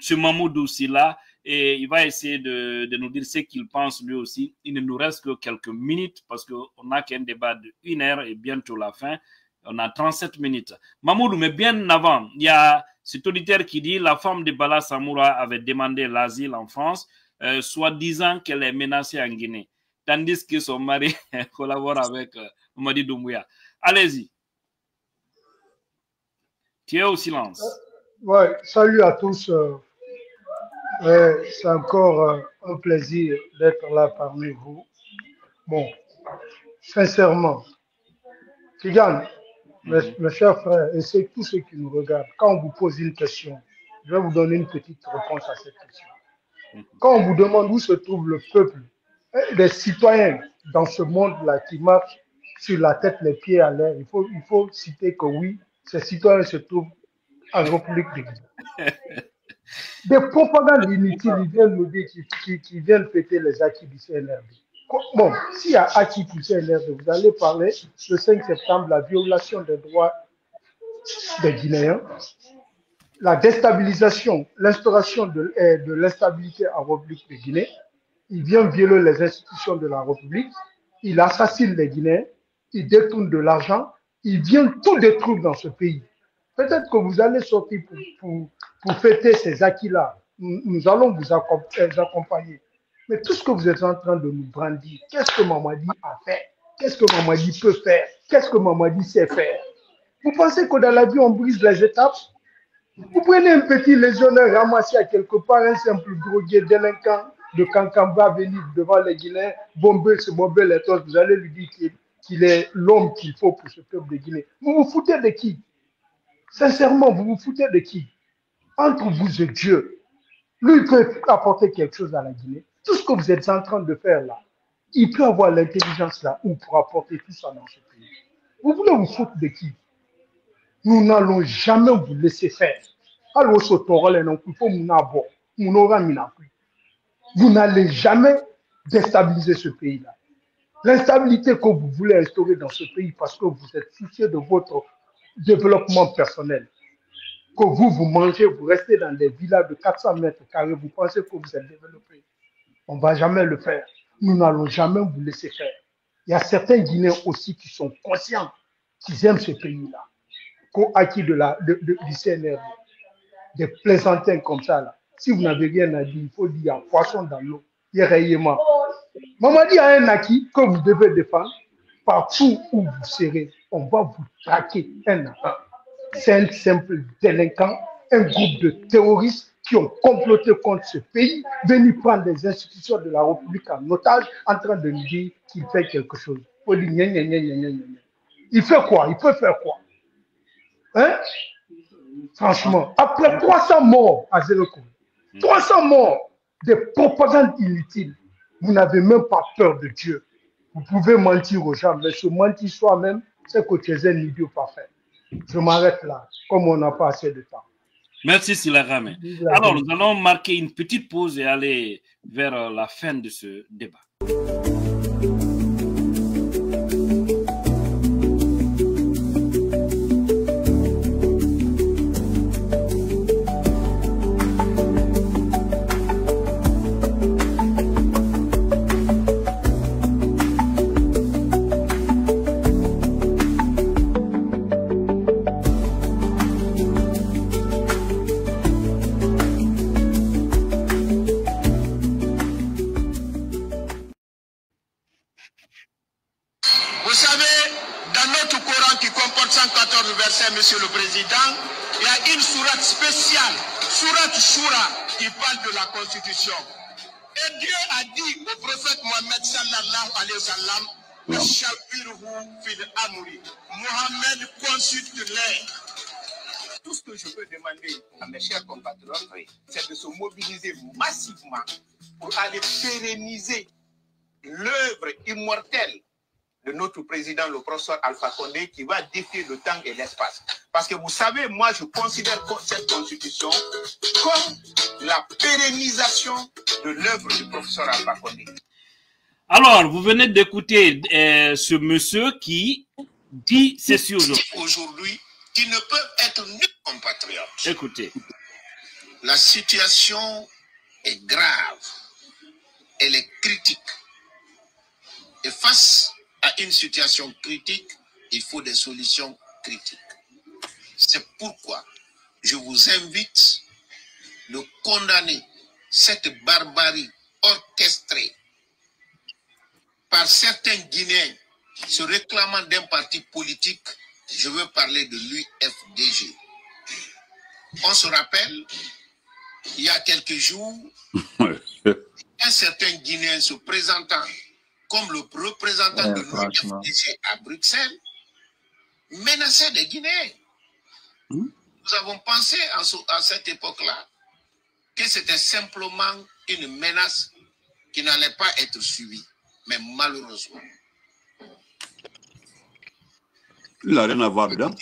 sur Mamoudou Silla et il va essayer de nous dire ce qu'il pense lui aussi. Il ne nous reste que quelques minutes parce qu'on n'a qu'un débat de 1 heure et bientôt la fin. On a 37 minutes. Mamoudou, mais bien avant, il y a cet auditeur qui dit la femme de Bala Samoura avait demandé l'asile en France, soit disant qu'elle est menacée en Guinée, tandis que son mari collabore avec Mamadi Doumbouya. Allez-y. Tu es au silence. Ouais, salut à tous. C'est encore un plaisir d'être là parmi vous. Bon, sincèrement, Tigane, mes chers frères, et c'est tous ceux qui nous regardent, quand on vous pose une question, je vais vous donner une petite réponse à cette question. Quand on vous demande où se trouve le peuple, les citoyens dans ce monde-là qui marchent sur la tête, les pieds à l'air, il faut citer que oui, ces citoyens se trouvent en République de Guinée. Des propagandes inutiles, ils viennent nous dire qu'ils viennent fêter les acquis du CNRD. Bon, s'il y a acquis du CNRD, vous allez parler le 5 septembre, la violation des droits des Guinéens, la déstabilisation, l'instauration de l'instabilité en République de Guinée. Il vient violer les institutions de la République, il assassine les Guinéens, il détourne de l'argent, il vient tout détruire dans ce pays. Peut-être que vous allez sortir pour fêter ces acquis-là. Nous allons vous accompagner. Mais tout ce que vous êtes en train de nous brandir, qu'est-ce que Mamadi a fait? Qu'est-ce que Mamadi peut faire? Qu'est-ce que Mamadi sait faire? Vous pensez que dans la vie, on brise les étapes? Vous prenez un petit légionnaire ramassé à quelque part, un simple drogué délinquant de Kankamba venir devant les Guinéens, bomber les tosses, vous allez lui dire qu'il est l'homme qu'il faut pour ce peuple de Guinée. Vous vous foutez de qui? Sincèrement, vous vous foutez de qui? Entre vous et Dieu, lui, il peut apporter quelque chose à la Guinée. Tout ce que vous êtes en train de faire là, il peut avoir l'intelligence là où pour apporter tout ça dans ce pays. Vous voulez vous foutre de qui? Nous n'allons jamais vous laisser faire. Vous n'allez jamais déstabiliser ce pays-là. L'instabilité que vous voulez instaurer dans ce pays parce que vous êtes soucieux de votre développement personnel, que vous mangez, vous restez dans des villas de 400 mètres carrés, vous pensez que vous êtes développé. On ne va jamais le faire. Nous n'allons jamais vous laisser faire. Il y a certains Guinéens aussi qui sont conscients qu'ils aiment ce pays-là, qu'au acquis du CNRD. Des plaisantins comme ça, là. Si vous n'avez rien à dire, il faut dire il y a poisson dans l'eau. Il y a rayement. Mamadi a un acquis que vous devez défendre. Partout où vous serez, on va vous traquer un à un. C'est un simple délinquant, un groupe de terroristes qui ont comploté contre ce pays, venu prendre des institutions de la République en otage, en train de nous dire qu'il fait quelque chose. Il fait quoi? Il peut faire quoi? Hein? Franchement, après 300 morts à Zérokoum, 300 morts, des propagandes inutiles, vous n'avez même pas peur de Dieu. Vous pouvez mentir aux gens, mais se mentir soi-même, c'est que tu es un idiot parfait. Je m'arrête là, comme on n'a pas assez de temps. Merci Silarame. Alors, nous allons marquer une petite pause et aller vers la fin de ce débat. Monsieur le Président, il y a une sourate spéciale, sourate Shura, qui parle de la Constitution. Et Dieu a dit au prophète Mohammed sallallahu alayhi wa sallam, Mohammed consulte-les. Tout ce que je peux demander à mes chers compatriotes, c'est de se mobiliser massivement pour aller pérenniser l'œuvre immortelle de notre président, le professeur Alpha Condé, qui va défier le temps et l'espace. Parce que vous savez, moi, je considère cette constitution comme la pérennisation de l'œuvre du professeur Alpha Condé. Alors, vous venez d'écouter ce monsieur qui dit ceci aujourd'hui, qui ne peuvent être nuls compatriotes. Écoutez. La situation est grave. Elle est critique. Et face à une situation critique, il faut des solutions critiques. C'est pourquoi je vous invite de condamner cette barbarie orchestrée par certains Guinéens se réclamant d'un parti politique. Je veux parler de l'UFDG. On se rappelle, il y a quelques jours, un certain Guinéen se présentant comme le représentant de l'UFDG à Bruxelles, menaçait des Guinéens. Nous avons pensé à cette époque-là que c'était simplement une menace qui n'allait pas être suivie. Mais malheureusement, il n'a rien à voir dedans.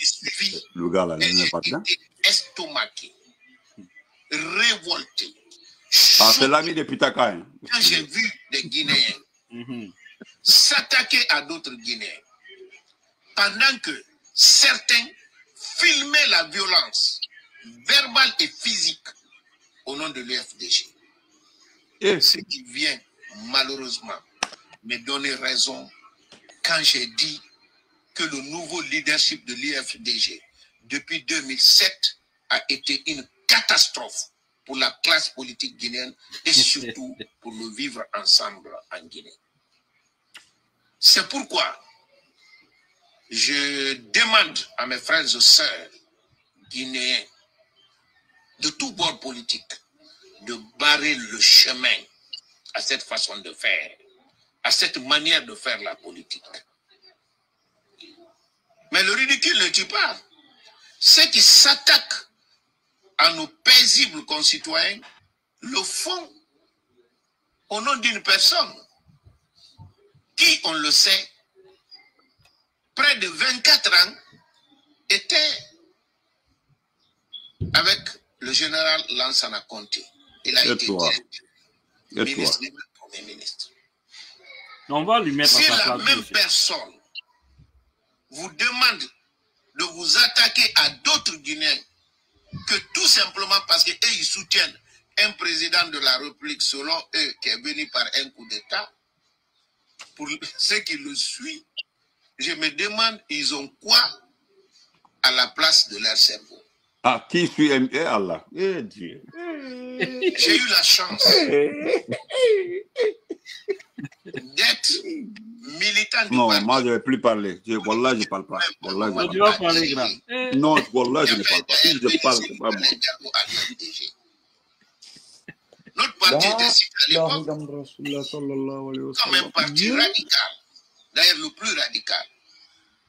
Le gars là, il n'a pas dedans. Estomaqué, révolté. Ah, c'est l'ami de Pitaka. Quand j'ai vu des Guinéens s'attaquer à d'autres Guinéens, pendant que certains filmaient la violence verbale et physique au nom de l'UFDG. Ce qui vient malheureusement me donner raison quand j'ai dit que le nouveau leadership de l'UFDG depuis 2007 a été une catastrophe pour la classe politique guinéenne et surtout pour le vivre ensemble en Guinée. C'est pourquoi je demande à mes frères et sœurs guinéens de tous bords politiques de barrer le chemin à cette façon de faire, à cette manière de faire la politique. Mais le ridicule ne tue pas. Ceux qui s'attaquent à nos paisibles concitoyens le font au nom d'une personne qui, on le sait, près de 24 ans, était avec le général Lansana Conté. Il a été ministre, premier ministre. On va lui mettre si à sa la place même aussi. personne vous demande de vous attaquer à d'autres Guinéens que tout simplement parce qu'eux, ils soutiennent un président de la République, selon eux, qui est venu par un coup d'État, pour ceux qui le suivent, je me demande, ils ont quoi à la place de leur cerveau? Ah, qui suit Allah? Eh Dieu. J'ai eu la chance d'être militant du Non, parti. moi, je ne vais plus parler. Wallah, je ne parle pas. Wallah, je Tu vas parler, grand. Non, Wallah, je ne parle pas. Si je parle, c'est pas moi. Notre parti était cité à l'époque comme un parti radical, d'ailleurs le plus radical.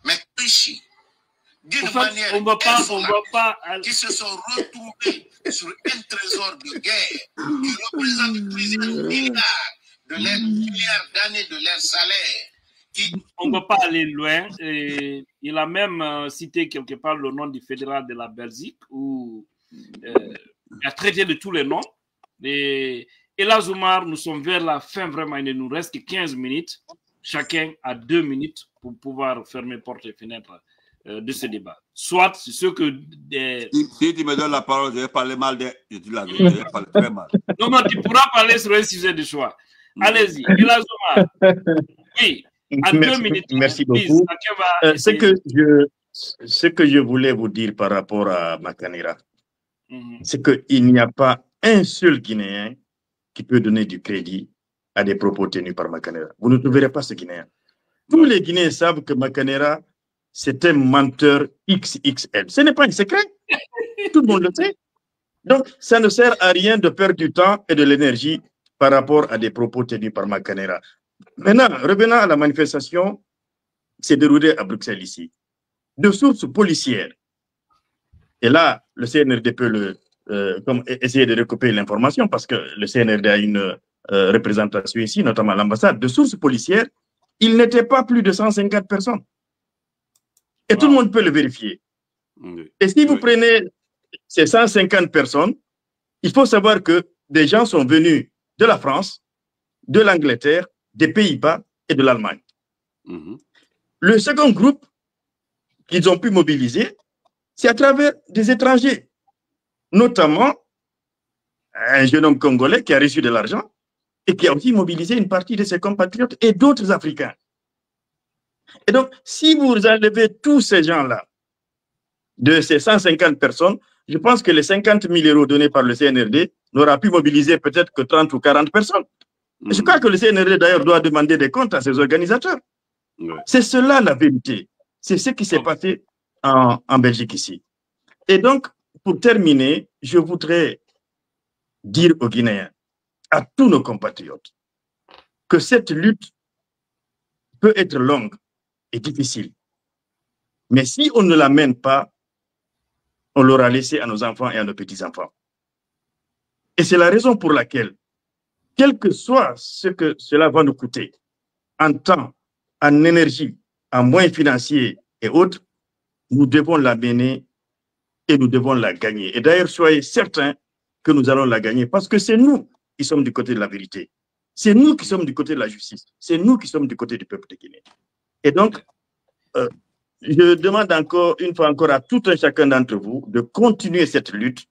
Mais ici, d'une manière qui se sont retrouvés sur un trésor de guerre qui représente plusieurs milliards d'années de leur salaire. On ne va pas aller loin. Il a même cité quelque part le nom du fédéral de la Belgique où il a traité de tous les noms. Et là, Zoumar, nous sommes vers la fin vraiment. Il ne nous reste que 15 minutes. Chacun a 2 minutes pour pouvoir fermer porte et fenêtre de ce débat. Soit ce que... Si tu me donnes la parole, je vais parler mal de... Je dis la vérité, je vais parler très mal. Non, tu pourras parler sur un sujet de choix. Allez-y. Et là, Zoumar. Oui. À 2 minutes. Merci beaucoup. Ce que je voulais vous dire par rapport à Makanera, c'est qu'il n'y a pas un seul Guinéen qui peut donner du crédit à des propos tenus par Makanera. Vous ne trouverez pas ce Guinéen. Tous les Guinéens savent que Makanera, c'est un menteur XXL. Ce n'est pas un secret. Tout le monde le sait. Donc, ça ne sert à rien de perdre du temps et de l'énergie par rapport à des propos tenus par Makanera. Maintenant, revenant à la manifestation, c'est déroulé à Bruxelles ici. De sources policières. Et là, le CNRD peut essayer de recopier l'information parce que le CNRD a une représentation ici, notamment à l'ambassade. De sources policières, il n'était pas plus de 150 personnes. Et tout le monde peut le vérifier. Et si vous prenez ces 150 personnes, il faut savoir que des gens sont venus de la France, de l'Angleterre, des Pays-Bas et de l'Allemagne. Le second groupe qu'ils ont pu mobiliser, c'est à travers des étrangers, notamment un jeune homme congolais qui a reçu de l'argent et qui a aussi mobilisé une partie de ses compatriotes et d'autres Africains. Et donc, si vous enlevez tous ces gens-là, de ces 150 personnes, je pense que les 50 000 euros donnés par le CNRD n'aura pu mobiliser peut-être que 30 ou 40 personnes. Je crois que le CNRD, d'ailleurs, doit demander des comptes à ses organisateurs. C'est cela la vérité. C'est ce qui s'est passé en Belgique ici. Et donc, pour terminer, je voudrais dire aux Guinéens, à tous nos compatriotes, que cette lutte peut être longue et difficile. Mais si on ne la mène pas, on l'aura laissé à nos enfants et à nos petits-enfants. Et c'est la raison pour laquelle, quel que soit ce que cela va nous coûter, en temps, en énergie, en moyens financiers et autres, nous devons la mener et nous devons la gagner. Et d'ailleurs, soyez certains que nous allons la gagner parce que c'est nous qui sommes du côté de la vérité. C'est nous qui sommes du côté de la justice. C'est nous qui sommes du côté du peuple de Guinée. Et donc, je demande encore, une fois encore, à tout un chacun d'entre vous de continuer cette lutte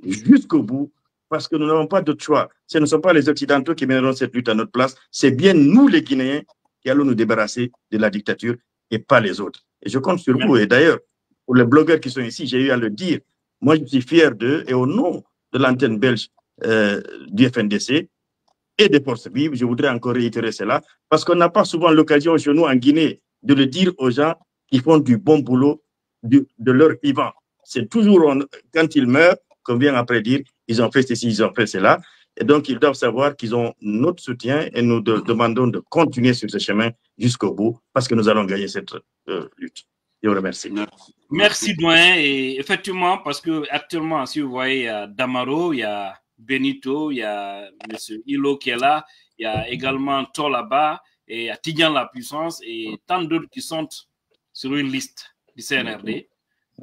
jusqu'au bout parce que nous n'avons pas d'autre choix. Ce ne sont pas les Occidentaux qui mèneront cette lutte à notre place. C'est bien nous, les Guinéens, qui allons nous débarrasser de la dictature et pas les autres. Et je compte sur vous. Et d'ailleurs, pour les blogueurs qui sont ici, j'ai eu à le dire. Moi, je suis fier d'eux et au nom de l'antenne belge du FNDC et des forces vives, je voudrais encore réitérer cela parce qu'on n'a pas souvent l'occasion chez nous en Guinée de le dire aux gens qui font du bon boulot de leur vivant. C'est toujours quand ils meurent qu'on vient après dire ils ont fait ceci, ils ont fait cela. Et donc, ils doivent savoir qu'ils ont notre soutien et nous demandons de continuer sur ce chemin jusqu'au bout parce que nous allons gagner cette lutte. Je vous remercie. Merci, Doyen. Et effectivement, parce que actuellement, si vous voyez, il y a Damaro, il y a Benito, il y a M. Hilo qui est là, il y a également Tor là-bas, et il y a Tidjan la puissance et tant d'autres qui sont sur une liste du CNRD,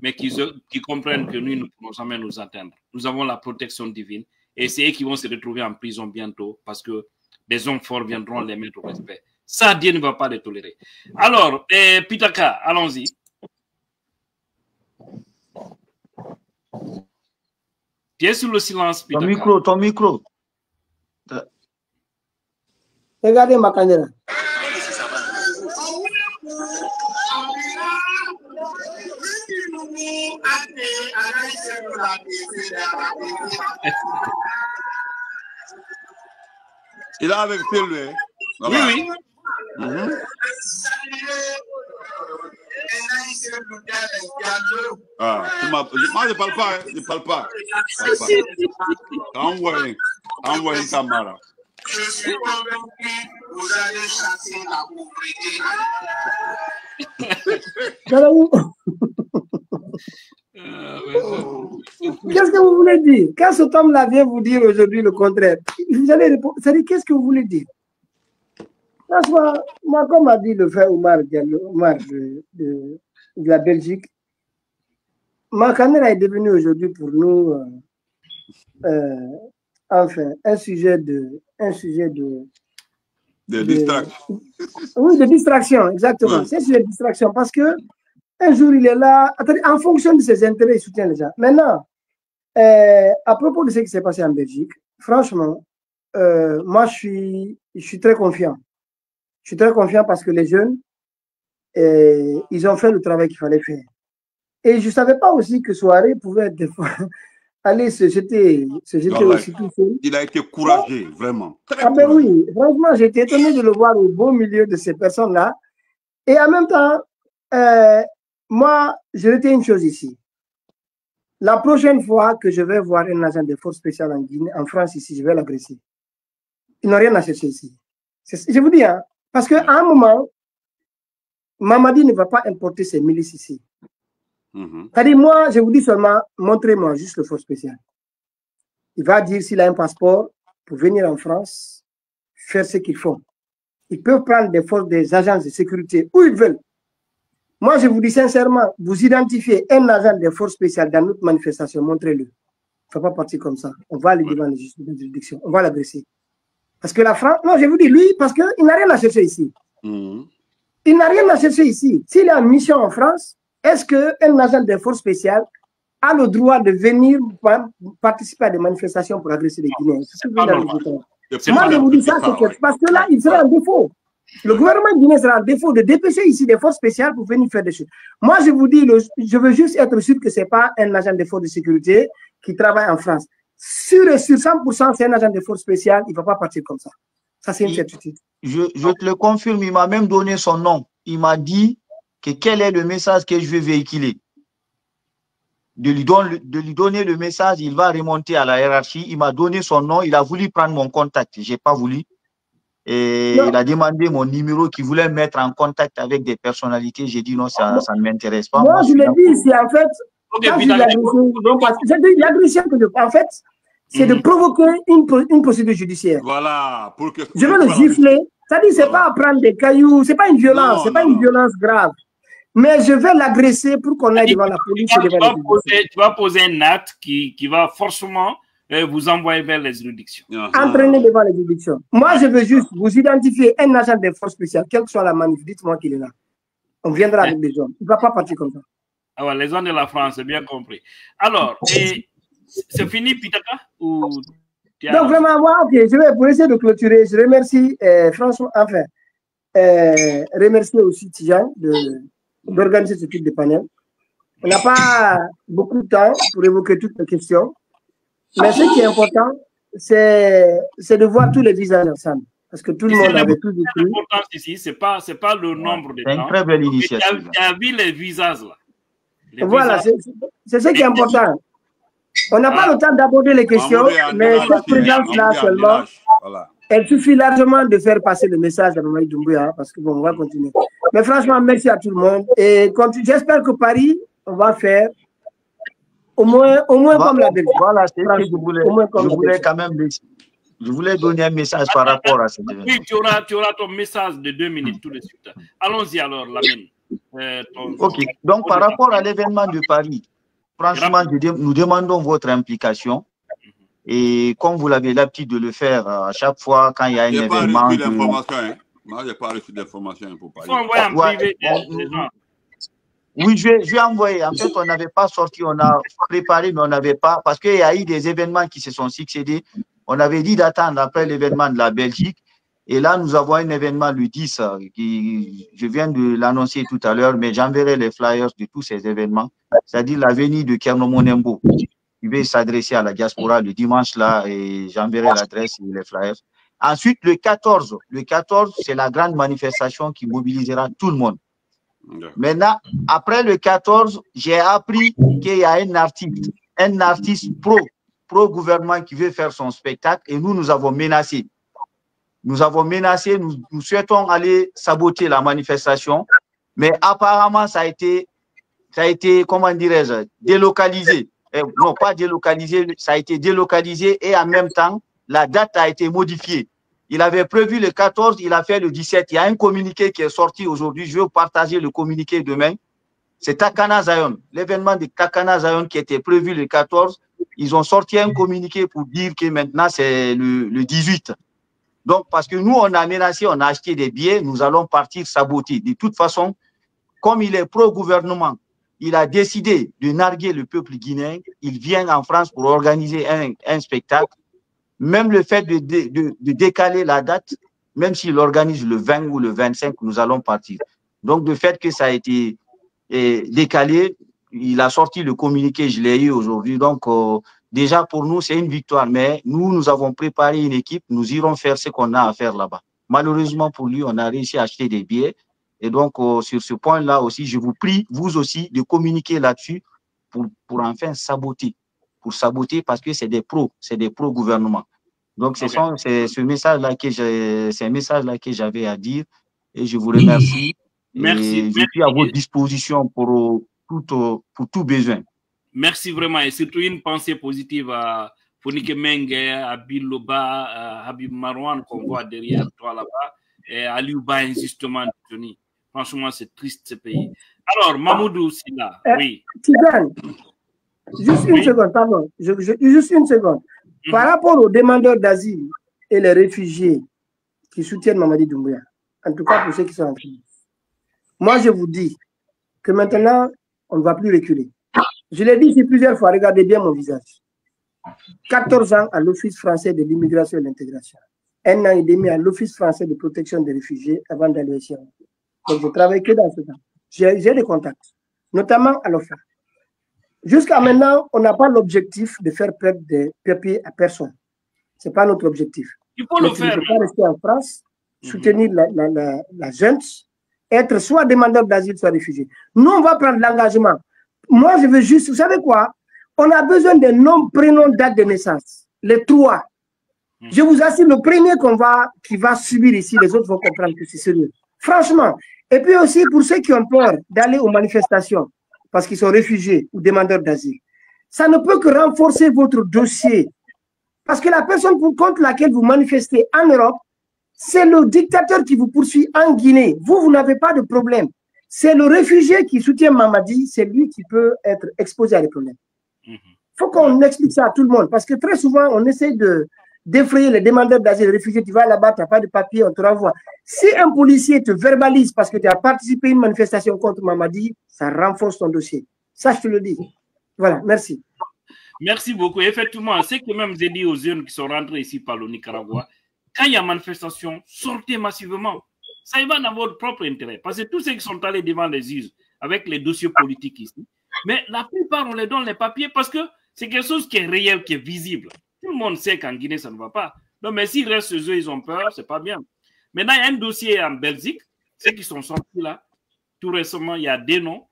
mais qui comprennent que nous ne pouvons jamais nous atteindre. Nous avons la protection divine et c'est eux qui vont se retrouver en prison bientôt parce que des hommes forts viendront les mettre au respect. Ça, Dieu ne va pas les tolérer. Alors, Pitaka, allons-y. Tu es sur le silence, Pitaka. Ton micro. Regardez ma caméra. Il est avec lui. Oui. Ah, moi, je ne parle pas, hein. Je ne parle pas. Envoyez Camara. Je suis convaincu, vous allez chasser la pauvreté. Qu'est-ce que vous voulez dire? Quand cet homme-là vient vous dire aujourd'hui le contraire, vous allez répondre. C'est-à-dire, qu'est-ce que vous voulez dire? Franchement, moi, comme a dit le frère Omar de la Belgique, Makanera est devenu aujourd'hui pour nous enfin un sujet de distraction. Oui, de distraction, exactement. Oui. C'est un sujet de distraction parce que un jour il est là, en fonction de ses intérêts, il soutient les gens. Maintenant, à propos de ce qui s'est passé en Belgique, franchement, moi je suis très confiant. Je suis très confiant parce que les jeunes, ils ont fait le travail qu'il fallait faire. Et je ne savais pas aussi que Soirée pouvait être des fois aller se jeter aussi tout seul. Il a été courageux, vraiment. Très courageux. Ben oui, franchement, j'étais étonné de le voir au beau milieu de ces personnes-là. Et en même temps, moi, je retiens une chose ici. La prochaine fois que je vais voir un agent de force spéciale en Guinée, en France ici, je vais l'agresser. Ils n'ont rien à chercher ici. Je vous dis, hein, parce qu'à un moment, Mamadi ne va pas importer ses milices ici. C'est-à-dire, moi, je vous dis seulement, montrez-moi juste le force spécial. Il va dire s'il a un passeport pour venir en France, faire ce qu'ils font. Ils peuvent prendre des agences de sécurité où ils veulent. Moi, je vous dis sincèrement, vous identifiez un agent de force spéciale dans notre manifestation, montrez-le. Il ne faut pas partir comme ça. On va aller devant les juridictions. On va l'agresser. Parce que la France, non, je vous dis, lui, parce qu'il n'a rien à chercher ici. Il n'a rien à chercher ici. S'il est en mission en France, est-ce qu'un agent des forces spéciales a le droit de venir participer à des manifestations pour agresser les Guinéens? Moi, je vous dis ça, c'est parce que là, il sera en défaut. Le gouvernement guinéen sera en défaut de dépêcher ici des forces spéciales pour venir faire des choses. Moi, je vous dis, je veux juste être sûr que ce n'est pas un agent des forces de sécurité qui travaille en France. Sur 100%, c'est un agent des forces spéciales, il ne va pas partir comme ça. Ça, c'est une certitude. Je te le confirme, il m'a même donné son nom. Il m'a dit que quel est le message que je vais véhiculer. De lui donner le message, il va remonter à la hiérarchie. Il m'a donné son nom, il a voulu prendre mon contact. Je n'ai pas voulu. Et il a demandé mon numéro qu'il voulait mettre en contact avec des personnalités. J'ai dit non, ça ne m'intéresse pas. Moi, je l'ai dit, c'est en fait, l'agression en fait, c'est de provoquer une procédure judiciaire. Voilà. Pour que je veux le gifler. C'est-à-dire, ce n'est pas à prendre des cailloux, ce n'est pas une violence, ce n'est pas une violence grave. Mais je vais l'agresser pour qu'on aille devant la police. Tu vas poser un acte qui va forcément vous envoyer vers les juridictions. Entraîner devant les juridictions. Moi, je veux juste vous identifier un agent des forces spéciales, quelle que soit la manif, dites-moi qu'il est là. On viendra avec des hommes. Il ne va pas partir comme ça. Ah ouais, les gens de la France, c'est bien compris. Alors, c'est fini, Pitaka ou... Donc, vraiment, moi, ok, je vais, pour essayer de clôturer, je remercie, franchement, enfin, remercier aussi Tijan d'organiser ce type de panel. On n'a pas beaucoup de temps pour évoquer toutes les questions, mais ce qui est important, c'est de voir tous les visages ensemble. Parce que tout le monde avait tout décrit. L'important ici, ce n'est pas le nombre de temps. C'est une très belle initiative. Tu as vu les visages là. Voilà, c'est ce qui est important. On n'a pas le temps d'aborder les questions, mais cette présence-là seulement, elle suffit largement de faire passer le message à Mamadi Doumbouya, parce que bon, on va continuer. Mais franchement, merci à tout le monde. Et j'espère que Paris, on va faire au moins comme la Belgique. Voilà, c'est ce que je voulais donner un message par rapport à ce événement. Oui, tu auras ton message de 2 minutes tout de suite. Allons-y alors, Lamine. Ok, donc par rapport à l'événement de Paris, franchement, nous demandons votre implication. Et comme vous l'avez l'habitude de le faire à chaque fois quand il y a un événement. Moi, je n'ai pas reçu d'informations pour Paris. Il faut envoyer en privé. Oui, je vais envoyer. En fait, on n'avait pas sorti, on a préparé, mais on n'avait pas. Parce qu'il y a eu des événements qui se sont succédés. On avait dit d'attendre après l'événement de la Belgique. Et là, nous avons un événement le 10, je viens de l'annoncer tout à l'heure, mais j'enverrai les flyers de tous ces événements, c'est-à-dire la venue de Kernomonembo, qui va s'adresser à la diaspora le dimanche là, et j'enverrai l'adresse et les flyers. Ensuite, le 14, c'est la grande manifestation qui mobilisera tout le monde. Maintenant, après le 14, j'ai appris qu'il y a un artiste pro-gouvernement qui veut faire son spectacle et nous avons menacé. Nous souhaitons aller saboter la manifestation, mais apparemment, ça a été, comment dirais-je, délocalisé. Non, pas délocalisé, ça a été délocalisé et en même temps, la date a été modifiée. Il avait prévu le 14, il a fait le 17. Il y a un communiqué qui est sorti aujourd'hui. Je vais vous partager le communiqué demain. C'est Takana Zion, l'événement de Takana Zion qui était prévu le 14. Ils ont sorti un communiqué pour dire que maintenant c'est le 18. Donc, parce que nous, on a menacé, on a acheté des billets, nous allons partir saboter. De toute façon, comme il est pro-gouvernement, il a décidé de narguer le peuple guinéen. Il vient en France pour organiser un spectacle. Même le fait de décaler la date, même s'il organise le 20 ou le 25, nous allons partir. Donc, le fait que ça a été décalé, il a sorti le communiqué, je l'ai eu aujourd'hui. Donc, déjà, pour nous, c'est une victoire. Mais nous avons préparé une équipe. Nous irons faire ce qu'on a à faire là-bas. Malheureusement, pour lui, on a réussi à acheter des billets. Et donc, sur ce point-là aussi, je vous prie, vous aussi, de communiquer là-dessus pour enfin saboter. Pour saboter parce que c'est des pro-gouvernement. Donc, c'est ce message-là que j'avais à dire. Et je vous remercie. Merci. Je suis à votre disposition pour tout besoin. Merci vraiment. Et surtout une pensée positive à Fonike Menge, à Bill Loba, à Habib Marwan qu'on voit derrière toi là-bas, et à Liuba, justement, Tony. Franchement, c'est triste ce pays. Alors, Mamoudou Silla, oui. Tigane, juste une seconde, pardon. Juste une seconde. Par rapport aux demandeurs d'asile et les réfugiés qui soutiennent Mamadi Doumbouya, en tout cas pour ceux qui sont en France, moi je vous dis que maintenant, on ne va plus reculer. Je l'ai dit ici plusieurs fois, regardez bien mon visage. 14 ans à l'Office français de l'immigration et de l'intégration. 1 an et demi à l'Office français de protection des réfugiés avant d'aller ici. Donc je travaille que dans ce temps. J'ai des contacts, notamment à l'OFA. Jusqu'à maintenant, on n'a pas l'objectif de faire perdre des papiers à personne. Ce n'est pas notre objectif. Il faut le faire. Il ne faut pas rester en France, soutenir la jeune, être soit demandeur d'asile, soit réfugié. Nous, on va prendre l'engagement. Moi, je veux juste, vous savez quoi? On a besoin de noms, prénoms, date de naissance. Les 3. Je vous assure, le premier qui va subir ici, les autres vont comprendre que c'est sérieux. Franchement. Et puis aussi, pour ceux qui ont peur d'aller aux manifestations, parce qu'ils sont réfugiés ou demandeurs d'asile, ça ne peut que renforcer votre dossier. Parce que la personne contre laquelle vous manifestez en Europe, c'est le dictateur qui vous poursuit en Guinée. Vous n'avez pas de problème. C'est le réfugié qui soutient Mamadi, c'est lui qui peut être exposé à des problèmes. Il faut qu'on explique ça à tout le monde, parce que très souvent, on essaie d'effrayer les demandeurs d'asile, les réfugiés. Tu vas là-bas, tu n'as pas de papier, on te renvoie. Si un policier te verbalise parce que tu as participé à une manifestation contre Mamadi, ça renforce ton dossier. Ça, je te le dis. Voilà, merci. Merci beaucoup. Effectivement, c'est que même j'ai dit aux jeunes qui sont rentrés ici par le Nicaragua, quand il y a manifestation, sortez massivement. Ça y va dans votre propre intérêt. Parce que tous ceux qui sont allés devant les juges avec les dossiers politiques ici, mais la plupart, on les donne les papiers parce que c'est quelque chose qui est réel, qui est visible. Tout le monde sait qu'en Guinée, ça ne va pas. Non, mais s'ils restent chez eux, ils ont peur, c'est pas bien. Maintenant, il y a un dossier en Belgique, ceux qui sont sortis là, tout récemment, il y a des noms.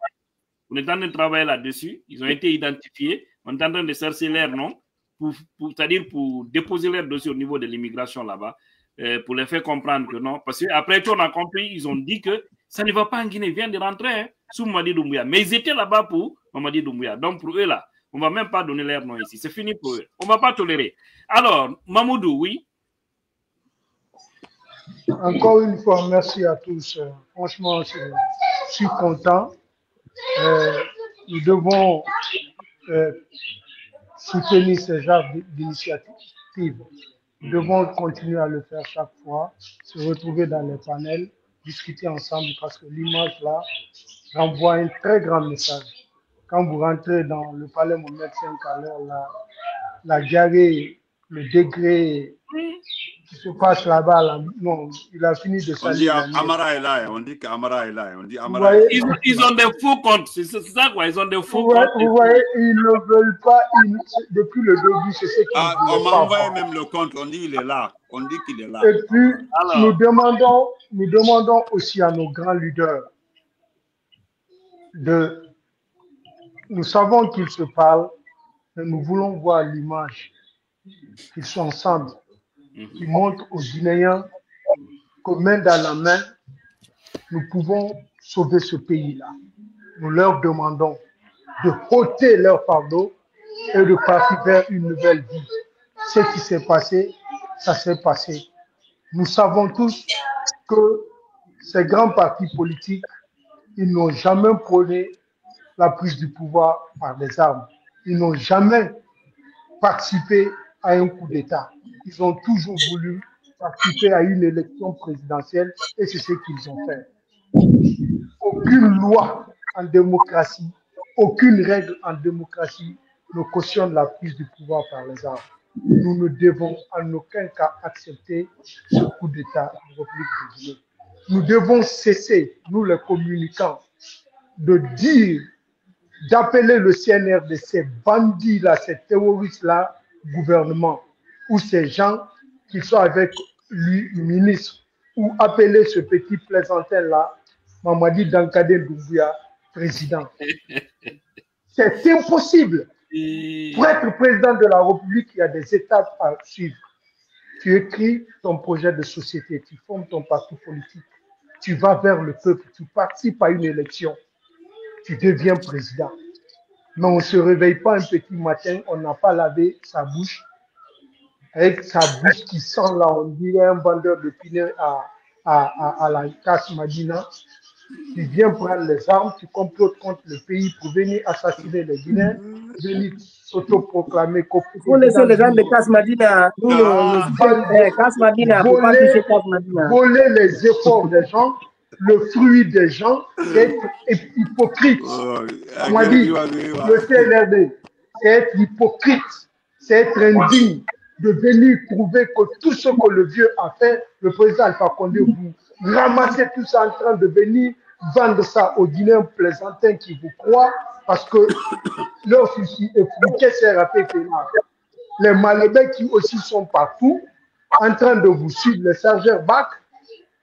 On est en train de travailler là-dessus. Ils ont été identifiés. On est en train de chercher leurs noms, c'est-à-dire pour déposer leur dossier au niveau de l'immigration là-bas, pour les faire comprendre que non. Parce qu'après tout, on a compris, ils ont dit que ça ne va pas en Guinée, ils viennent de rentrer sous Mamadi Doumbouya. Mais ils étaient là-bas pour Mamadi Doumbouya. Donc pour eux là, on ne va même pas donner leur nom ici. C'est fini pour eux. On ne va pas tolérer. Alors, Mamoudou, oui. Encore une fois, merci à tous. Franchement, je suis content. Nous devons soutenir ce genre d'initiative. Nous devons continuer à le faire chaque fois, se retrouver dans les panels, discuter ensemble parce que l'image là renvoie un très grand message. Quand vous rentrez dans le palais Mohamed V à l'heure, la diarrhée, le degré qui se passe là-bas, là, non, il a fini de saluer. On dit Amara est là, on dit qu'Amara est là, on dit Amara est là. Ils ont des faux comptes, c'est ça quoi, ils ont des faux comptes. Vous voyez, ils ne veulent pas, depuis le début, c'est ce qu'ils on m'a envoyé même le compte, on dit il est là, on dit qu'il est là. Et puis, nous demandons aussi à nos grands leaders nous savons qu'ils se parlent, mais nous voulons voir l'image qu'ils sont ensemble, qui montrent aux Guinéens que main dans la main, nous pouvons sauver ce pays-là. Nous leur demandons de ôter leur fardeau et de partir vers une nouvelle vie. Ce qui s'est passé, ça s'est passé. Nous savons tous que ces grands partis politiques, ils n'ont jamais prôné la prise du pouvoir par les armes. Ils n'ont jamais participé à un coup d'État. Ils ont toujours voulu participer à une élection présidentielle et c'est ce qu'ils ont fait. Aucune loi en démocratie, aucune règle en démocratie ne cautionne la prise du pouvoir par les armes. Nous ne devons en aucun cas accepter ce coup d'État en République de Guinée. Nous devons cesser, nous les communicants, de dire, d'appeler le CNRD, ces bandits-là, ces terroristes-là, gouvernement, ou ces gens qui sont avec lui, ministre, ou appeler ce petit plaisantin-là, Mamadi Dankadé Doumbouya, président. C'est impossible. Pour être président de la République, il y a des étapes à suivre. Tu écris ton projet de société, tu formes ton parti politique, tu vas vers le peuple, tu participes à une élection, tu deviens président. Mais on ne se réveille pas un petit matin, on n'a pas lavé sa bouche, avec sa bouche qui sent là, on dirait un vendeur de pineux à la casse Madina. Tu viens prendre les armes, tu complotes contre le pays pour venir assassiner les Guinéens, venir s'autoproclamer. Il faut laisser les gens de Casse Madina, voler les efforts des gens, le fruit des gens, être hypocrite. On m'a dit, le CNRD, c'est être hypocrite, c'est être indigne de venir prouver que tout ce que le vieux a fait, le président Alpha Condé, vous ramassez tout ça en train de venir vendre ça aux Guinéens plaisantins qui vous croient parce que leur souci est fruqué, c'est rappeler les Malébés qui aussi sont partout en train de vous suivre, les sergeurs bac,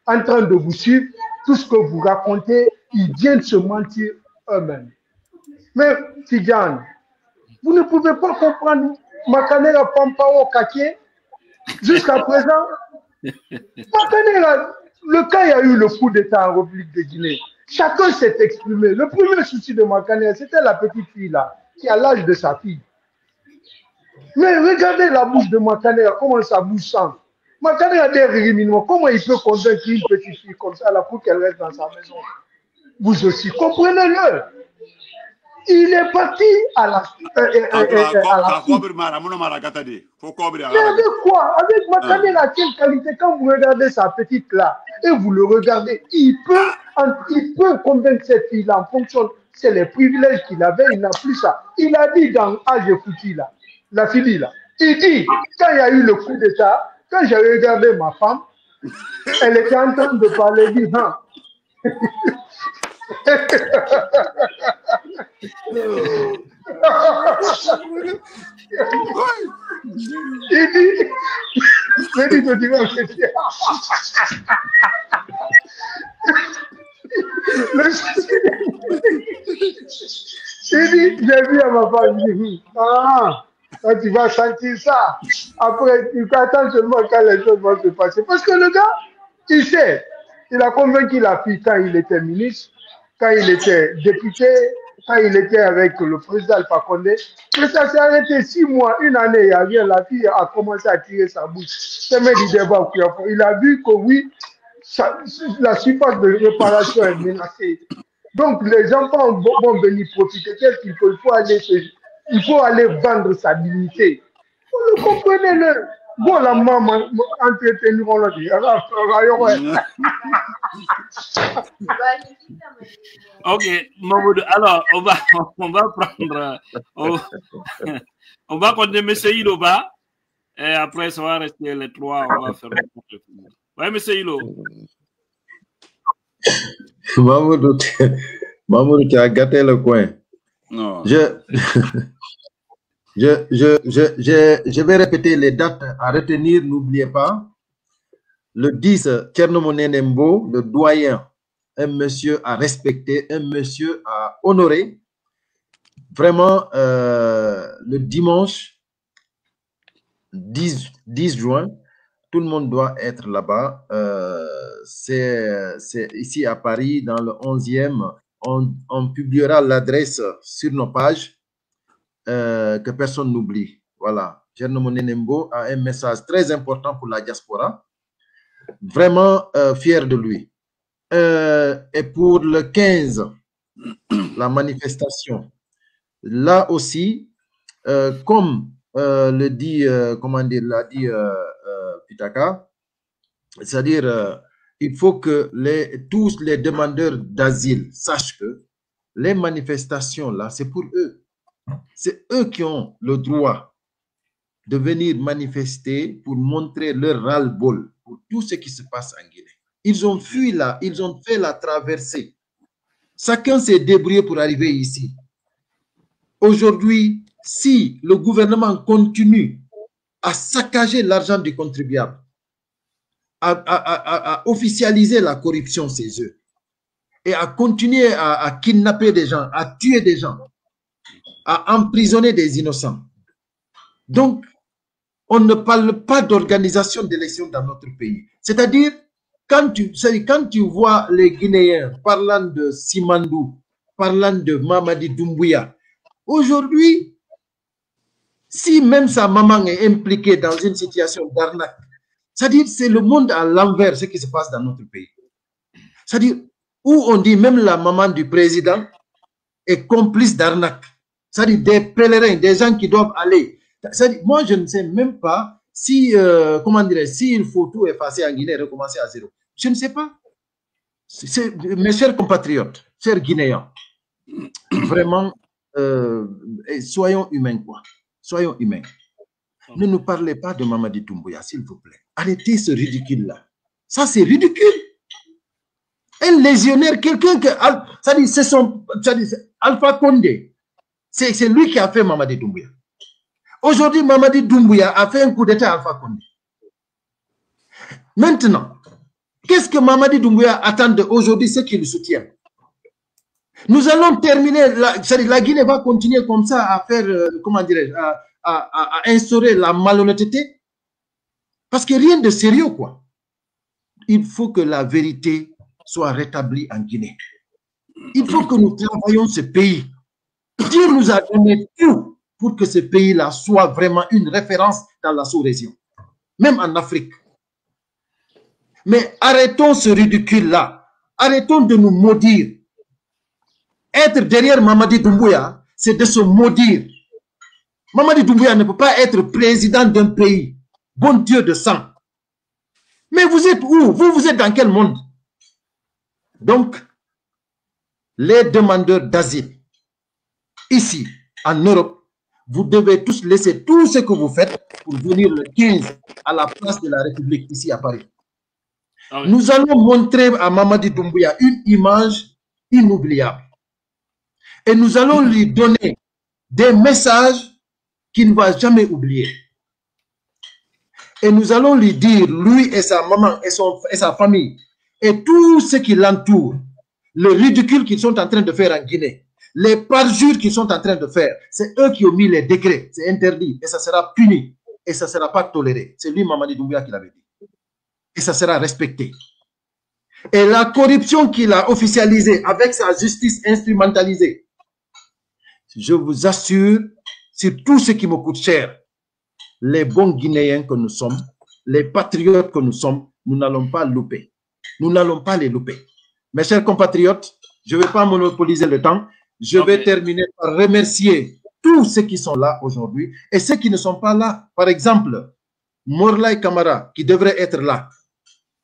en train de vous suivre, tout ce que vous racontez, ils viennent se mentir eux-mêmes. Mais Tidjane, vous ne pouvez pas comprendre Makanera Pampao Kaké jusqu'à présent. Makanera, le cas, il y a eu le coup d'État en République de Guinée. Chacun s'est exprimé. Le premier souci de Makanera, c'était la petite fille là, qui a l'âge de sa fille. Mais regardez la bouche de Makanera, comment sa bouche sent. Makanera, comment il peut convaincre une petite fille comme ça là pour qu'elle reste dans sa maison? Vous aussi, comprenez-le. Il est parti à la Mais avec quoi? Avec Makanera, quelle qualité? Quand vous regardez sa petite là, et vous le regardez, il peut convaincre cette fille-là en fonction, c'est les privilèges qu'il avait, il n'a plus ça. Il a dit dans Age Fouti là, la fille là, il dit, quand il y a eu le coup d'État, quand j'ai regardé ma femme, elle était en train de parler, dit, hein. Il dit, j'ai vu à ma femme, il dit, ah, quand tu vas sentir ça, après, tu attends seulement quand les choses vont se passer. Parce que le gars, il sait, il a convaincu la fille quand il était ministre, quand il était député, quand il était avec le président Alpha Condé. Mais ça s'est arrêté 6 mois, 1 année, il n'y a rien. La fille a commencé à tirer sa bouche. Il a vu que oui, la surface de réparation est menacée. Donc les enfants vont venir profiter. Qu'est-ce qu'il faut? Il faut aller vendre sa dignité. Vous le comprenez-le. Bon, la maman entretenir, on l'a dit. Ok, Mamoudou, alors on va prendre, on va continuer, M. Iloba. Et après, ça va rester les trois. On va faire le tour. Oui, monsieur Hilo. Mamoudou, tu as gâté le coin. Non. Je vais répéter les dates à retenir. N'oubliez pas. Le 10, Thierno Monenembo, le doyen, un monsieur à respecter, un monsieur à honorer. Vraiment, le dimanche 10 juin, tout le monde doit être là-bas. C'est ici à Paris, dans le 11e. On publiera l'adresse sur nos pages, que personne n'oublie. Voilà. Thierno Monenembo a un message très important pour la diaspora. Vraiment fier de lui. Et pour le 15, la manifestation. Là aussi, comme le dit, comment dire, l'a dit Pitaka, c'est-à-dire il faut que tous les demandeurs d'asile sachent que les manifestations là, c'est pour eux. C'est eux qui ont le droit de venir manifester pour montrer leur ras-le-bol pour tout ce qui se passe en Guinée. Ils ont fui là, ils ont fait la traversée. Chacun s'est débrouillé pour arriver ici. Aujourd'hui, si le gouvernement continue à saccager l'argent du contribuable, à officialiser la corruption chez eux, et à continuer à kidnapper des gens, à tuer des gens, à emprisonner des innocents. Donc, on ne parle pas d'organisation d'élections dans notre pays. C'est-à-dire, quand tu vois les Guinéens parlant de Simandou, parlant de Mamadi Doumbouya, aujourd'hui, si même sa maman est impliquée dans une situation d'arnaque, c'est-à-dire c'est le monde à l'envers ce qui se passe dans notre pays. C'est-à-dire où on dit même la maman du président est complice d'arnaque. C'est-à-dire des pèlerins, des gens qui doivent aller. Moi, je ne sais même pas si, comment dirais-je, s'il faut tout effacer en Guinée et recommencer à zéro. Je ne sais pas. Mes chers compatriotes, chers Guinéens, vraiment, soyons humains, quoi. Soyons humains. Ne nous parlez pas de Mamadi Doumbouya, s'il vous plaît. Arrêtez ce ridicule-là. Ça, c'est ridicule. Un légionnaire, quelqu'un que... Ça dit, c'est Alpha Condé. C'est lui qui a fait Mamadi Doumbouya. Aujourd'hui, Mamadi Doumbouya a fait un coup d'État à Alpha Condé. Maintenant, qu'est-ce que Mamadi Doumbouya attend aujourd'hui, ceux qui le soutiennent? Nous allons terminer, la Guinée va continuer comme ça à faire, comment dirais-je, à instaurer la malhonnêteté. Parce que rien de sérieux, quoi. Il faut que la vérité soit rétablie en Guinée. Il faut que nous travaillions ce pays. Dieu nous a donné tout pour que ce pays-là soit vraiment une référence dans la sous-région, même en Afrique. Mais arrêtons ce ridicule-là. Arrêtons de nous maudire. Être derrière Mamadi Doumbouya, c'est de se maudire. Mamadi Doumbouya ne peut pas être président d'un pays. Bon Dieu de sang. Mais vous êtes où? Vous êtes dans quel monde? Donc, les demandeurs d'asile, ici, en Europe, vous devez tous laisser tout ce que vous faites pour venir le 15 à la place de la République, ici à Paris. Okay. Nous allons montrer à Mamadi Doumbouya une image inoubliable. Et nous allons lui donner des messages qu'il ne va jamais oublier. Et nous allons lui dire, lui et sa maman et sa famille, et tout ce qui l'entoure, le ridicule qu'ils sont en train de faire en Guinée, les parjures qu'ils sont en train de faire, c'est eux qui ont mis les décrets, c'est interdit, et ça sera puni, et ça ne sera pas toléré. C'est lui, Mamadi Doumbouya, qui l'avait dit. Et ça sera respecté. Et la corruption qu'il a officialisée avec sa justice instrumentalisée, je vous assure, sur tout ce qui me coûte cher, les bons Guinéens que nous sommes, les patriotes que nous sommes, nous n'allons pas louper. Nous n'allons pas les louper. Mes chers compatriotes, je ne vais pas monopoliser le temps. Je vais terminer par remercier tous ceux qui sont là aujourd'hui et ceux qui ne sont pas là. Par exemple, Morlaye Kamara, qui devrait être là,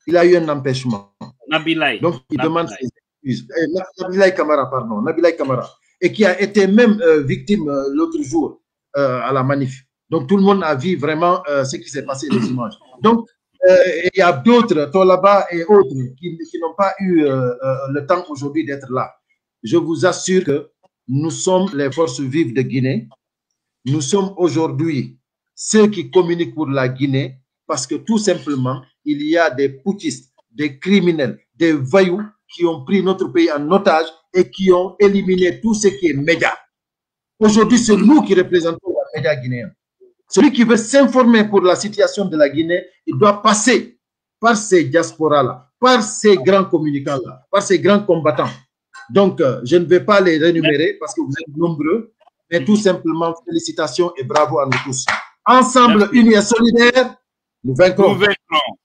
il a eu un empêchement. Nabilaye. Donc, il demande ses excuses. Nabilaye Kamara, pardon. Nabilaye Kamara. Et qui a été même victime l'autre jour à la manif. Donc, tout le monde a vu vraiment ce qui s'est passé, les images. Donc, il y a d'autres, Tolaba et autres, qui n'ont pas eu le temps aujourd'hui d'être là. Je vous assure que nous sommes les forces vives de Guinée. Nous sommes aujourd'hui ceux qui communiquent pour la Guinée parce que tout simplement, il y a des putschistes, des criminels, des voyous qui ont pris notre pays en otage et qui ont éliminé tout ce qui est média. Aujourd'hui, c'est nous qui représentons les médias guinéens. Celui qui veut s'informer pour la situation de la Guinée, il doit passer par ces diasporas-là, par ces grands communicants-là, par ces grands combattants. Donc, je ne vais pas les rémunérer parce que vous êtes nombreux, mais tout simplement, félicitations et bravo à nous tous. Ensemble, unis et solidaires, nous vaincrons. Nous vaincrons.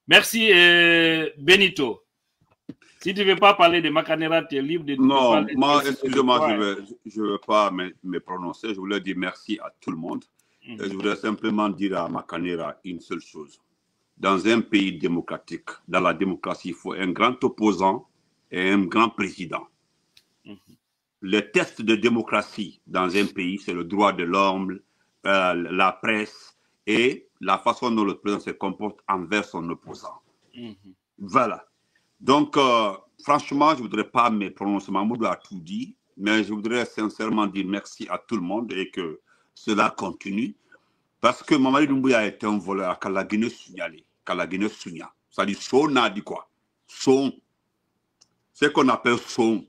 Merci, Benito. Si tu ne veux pas parler de Makanera, tu es libre de... Non, moi, excusez-moi, je ne veux pas me prononcer. Je voulais dire merci à tout le monde. Je voudrais simplement dire à Makanera une seule chose. Dans un pays démocratique, dans la démocratie, il faut un grand opposant et un grand président. Le test de démocratie dans un pays, c'est le droit de l'homme, la presse et la façon dont le président se comporte envers son opposant. Voilà. Donc, franchement, je ne voudrais pas me prononcer. Mahmoud a tout dit, mais je voudrais sincèrement dire merci à tout le monde et que cela continue. Parce que Mamadi Doumbouya est un voleur à la Guinée signalé. La Guinée Sounia. Ça dit son a dit quoi? Son. Ce qu'on appelle son,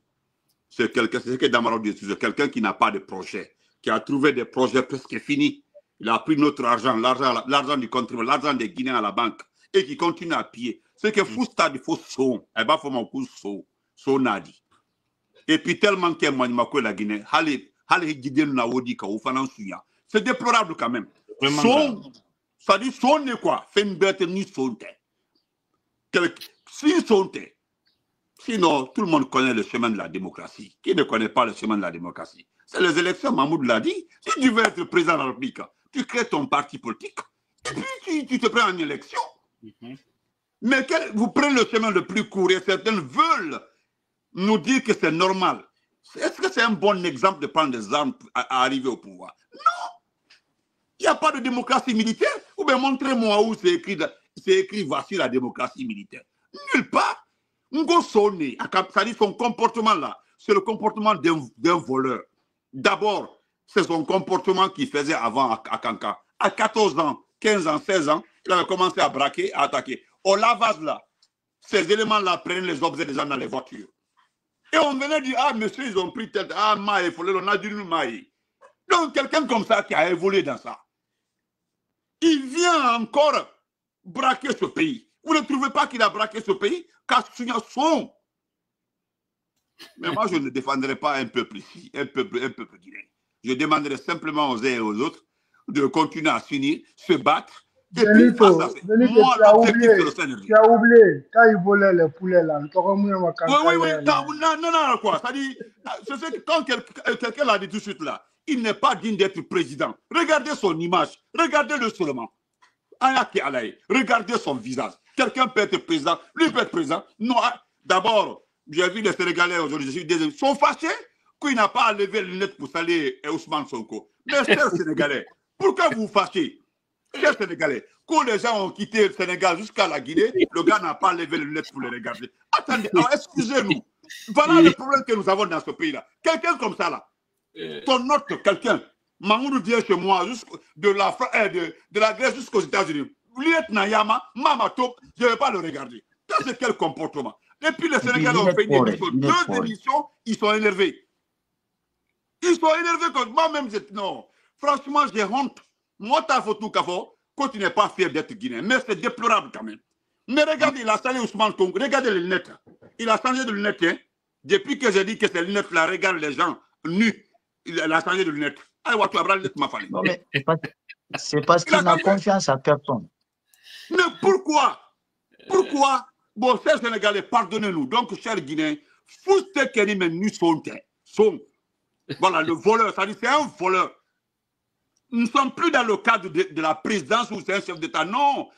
c'est quelqu'un, c'est ce que Damaro dit, c'est quelqu'un qui n'a pas de projet, qui a trouvé des projets presque finis. Il a pris notre argent, l'argent du contribuable, l'argent des Guinéens à la banque, et qui continue à piller. C'est que Fousta il faut son. Eh bien, il faut mon coup son. Son a dit. Et puis tellement qu'il y a la Guinée, c'est déplorable quand même. Son. Ça dit son est quoi? Fait une bête ni son. Si son. Sinon, tout le monde connaît le chemin de la démocratie. Qui ne connaît pas le chemin de la démocratie? C'est les élections, Mahmoud l'a dit. Si tu veux être président de la République, tu crées ton parti politique. Et puis tu te prends en élection. Mais vous prenez le chemin le plus court et certains veulent nous dire que c'est normal. Est-ce que c'est un bon exemple de prendre des armes à arriver au pouvoir? Non. Il n'y a pas de démocratie militaire. Ou bien montrez-moi où c'est écrit voici la démocratie militaire. Nulle part. Ça dit son comportement là, c'est le comportement d'un voleur. D'abord, c'est son comportement qu'il faisait avant à Kanka. À 14 ans, 15 ans, 16 ans, il avait commencé à braquer, à attaquer. Au lavage là, ces éléments-là prennent les objets des gens dans les voitures. Et on venait dire, ah monsieur, ils ont pris tête, ah maï, on a dit nous maï. Donc quelqu'un comme ça qui a évolué dans ça, il vient encore braquer ce pays. Vous ne trouvez pas qu'il a braqué ce pays? Son. Mais moi, je ne défendrai pas un peuple ici, un peuple guinéen. Je demanderai simplement aux uns et aux autres de continuer à s'unir, se battre. Benito, tu as oublié, quand ils volaient les poulets là, oui, non, quoi. C'est que quand quelqu'un l'a dit tout de suite là, il n'est pas digne d'être président. Regardez son image, regardez-le seulement. Regardez son visage. Quelqu'un peut être président, lui peut être président. Non, d'abord, j'ai vu les Sénégalais aujourd'hui, je suis désolé, sont fâchés qu'il n'a pas levé les lunettes pour saluer Ousmane Sonko. Mais chers Sénégalais, pourquoi vous fâchez? Chers Sénégalais, quand les gens ont quitté le Sénégal jusqu'à la Guinée, le gars n'a pas levé les lunettes pour les regarder. Attendez, excusez-nous. Voilà le problème que nous avons dans ce pays-là. Quelqu'un comme ça, là, ton autre quelqu'un, Mamoudou vient chez moi, de la Grèce jusqu'aux États-Unis. Lieutenant Yama, Mamato, je ne vais pas le regarder. Ça, c'est quel comportement? Et puis les Sénégalais ont fait deux émissions, ils sont énervés. Ils sont énervés comme moi-même. Non, franchement, j'ai honte. Moi, t'as fait tout café, quand tu n'es pas fier d'être guinéen. Mais c'est déplorable quand même. Mais regardez, il a changé Ousmane Sonko. Regardez les lunettes. Il a changé de lunettes. Hein. Depuis que j'ai dit que ces lunettes-là regardent les gens nus, il a changé de lunettes. Allez, tu as ma famille. Non, mais c'est parce qu'il n'a confiance à personne. Mais pourquoi? Pourquoi? Bon, chers Sénégalais, pardonnez-nous. Donc, chers Guinéens, Fouste Kerim nous sont. Voilà, le voleur, ça dit c'est un voleur. Nous ne sommes plus dans le cadre de la présidence où c'est un chef d'État. Non,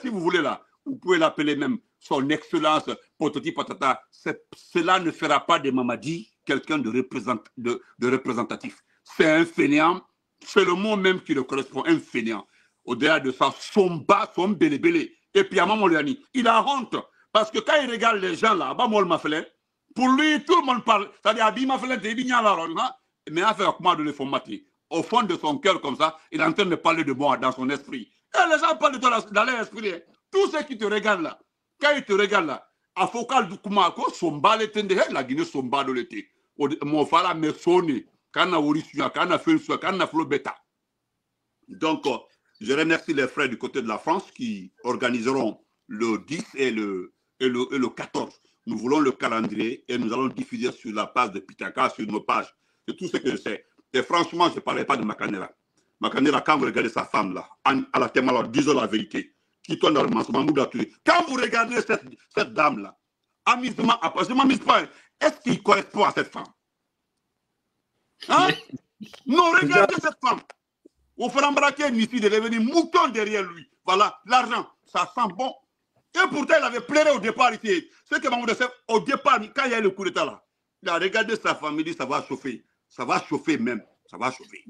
si vous voulez là, vous pouvez l'appeler même son excellence, pototi patata. Cela ne fera pas de Mamadi quelqu'un de représentatif. C'est un fainéant C'est le mot même qui le correspond, un fainéant. Au-delà de ça, son bas, son belé-belé. Et puis à Maman Liani, il a honte. Parce que quand il regarde les gens là, pour lui, tout le monde parle. C'est-à-dire, mais à faire comment de le formater. Au fond de son cœur, comme ça, il est en train de parler de moi dans son esprit. Et les gens parlent de toi dans leur esprit. Tous ceux qui te regardent là, quand ils te regardent là, à Fokal du Kumako, son bas l'étendue, la Guinée, son bas de l'été. Mon fala me sonne, quand on a Ourisua, quand on a Felsua, quand on a Flobeta. Donc, je remercie les frères du côté de la France qui organiseront le 10 et le 14. Nous voulons le calendrier et nous allons diffuser sur la page de Pitaka, sur nos pages. C'est tout ce que je sais. Et franchement, je ne parlais pas de Makanera. Makanera, quand vous regardez sa femme là, à la thème, alors disons la vérité. Qui tourne dans le mensonge, quand vous regardez cette dame là, amusement, je ne m'amuse pas. Est-ce qu'il correspond à cette femme? Hein? Non, regardez cette femme. Au Frambraquet, ici, de devenir mouton derrière lui. Voilà, l'argent, ça sent bon. Et pourtant, il avait pleuré au départ ici. C'est que Mahmoud Assef, au départ, quand il y a eu le coup d'état là, il a regardé sa famille, il dit ça va chauffer. Ça va chauffer même. Ça va chauffer.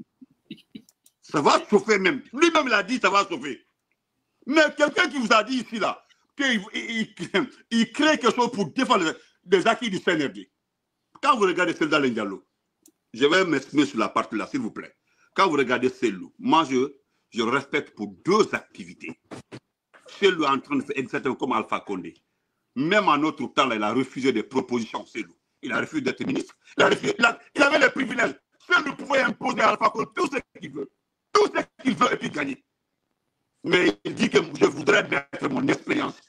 Ça va chauffer même. Lui-même, il a dit ça va chauffer. Mais quelqu'un qui vous a dit ici là, qu'il crée quelque chose pour défendre les acquis du CNRD. Quand vous regardez Selda Lendialo, je vais m'exprimer sur la partie là, s'il vous plaît. Quand vous regardez Selou, moi je respecte pour deux activités. Selou est en train de faire exactement comme Alpha Condé. Même en notre temps, là, il a refusé des propositions, Selou. Il a refusé d'être ministre. Il avait les privilèges. Selou pouvait imposer à Alpha Condé tout ce qu'il veut. Tout ce qu'il veut et puis gagner. Mais il dit que je voudrais mettre mon expérience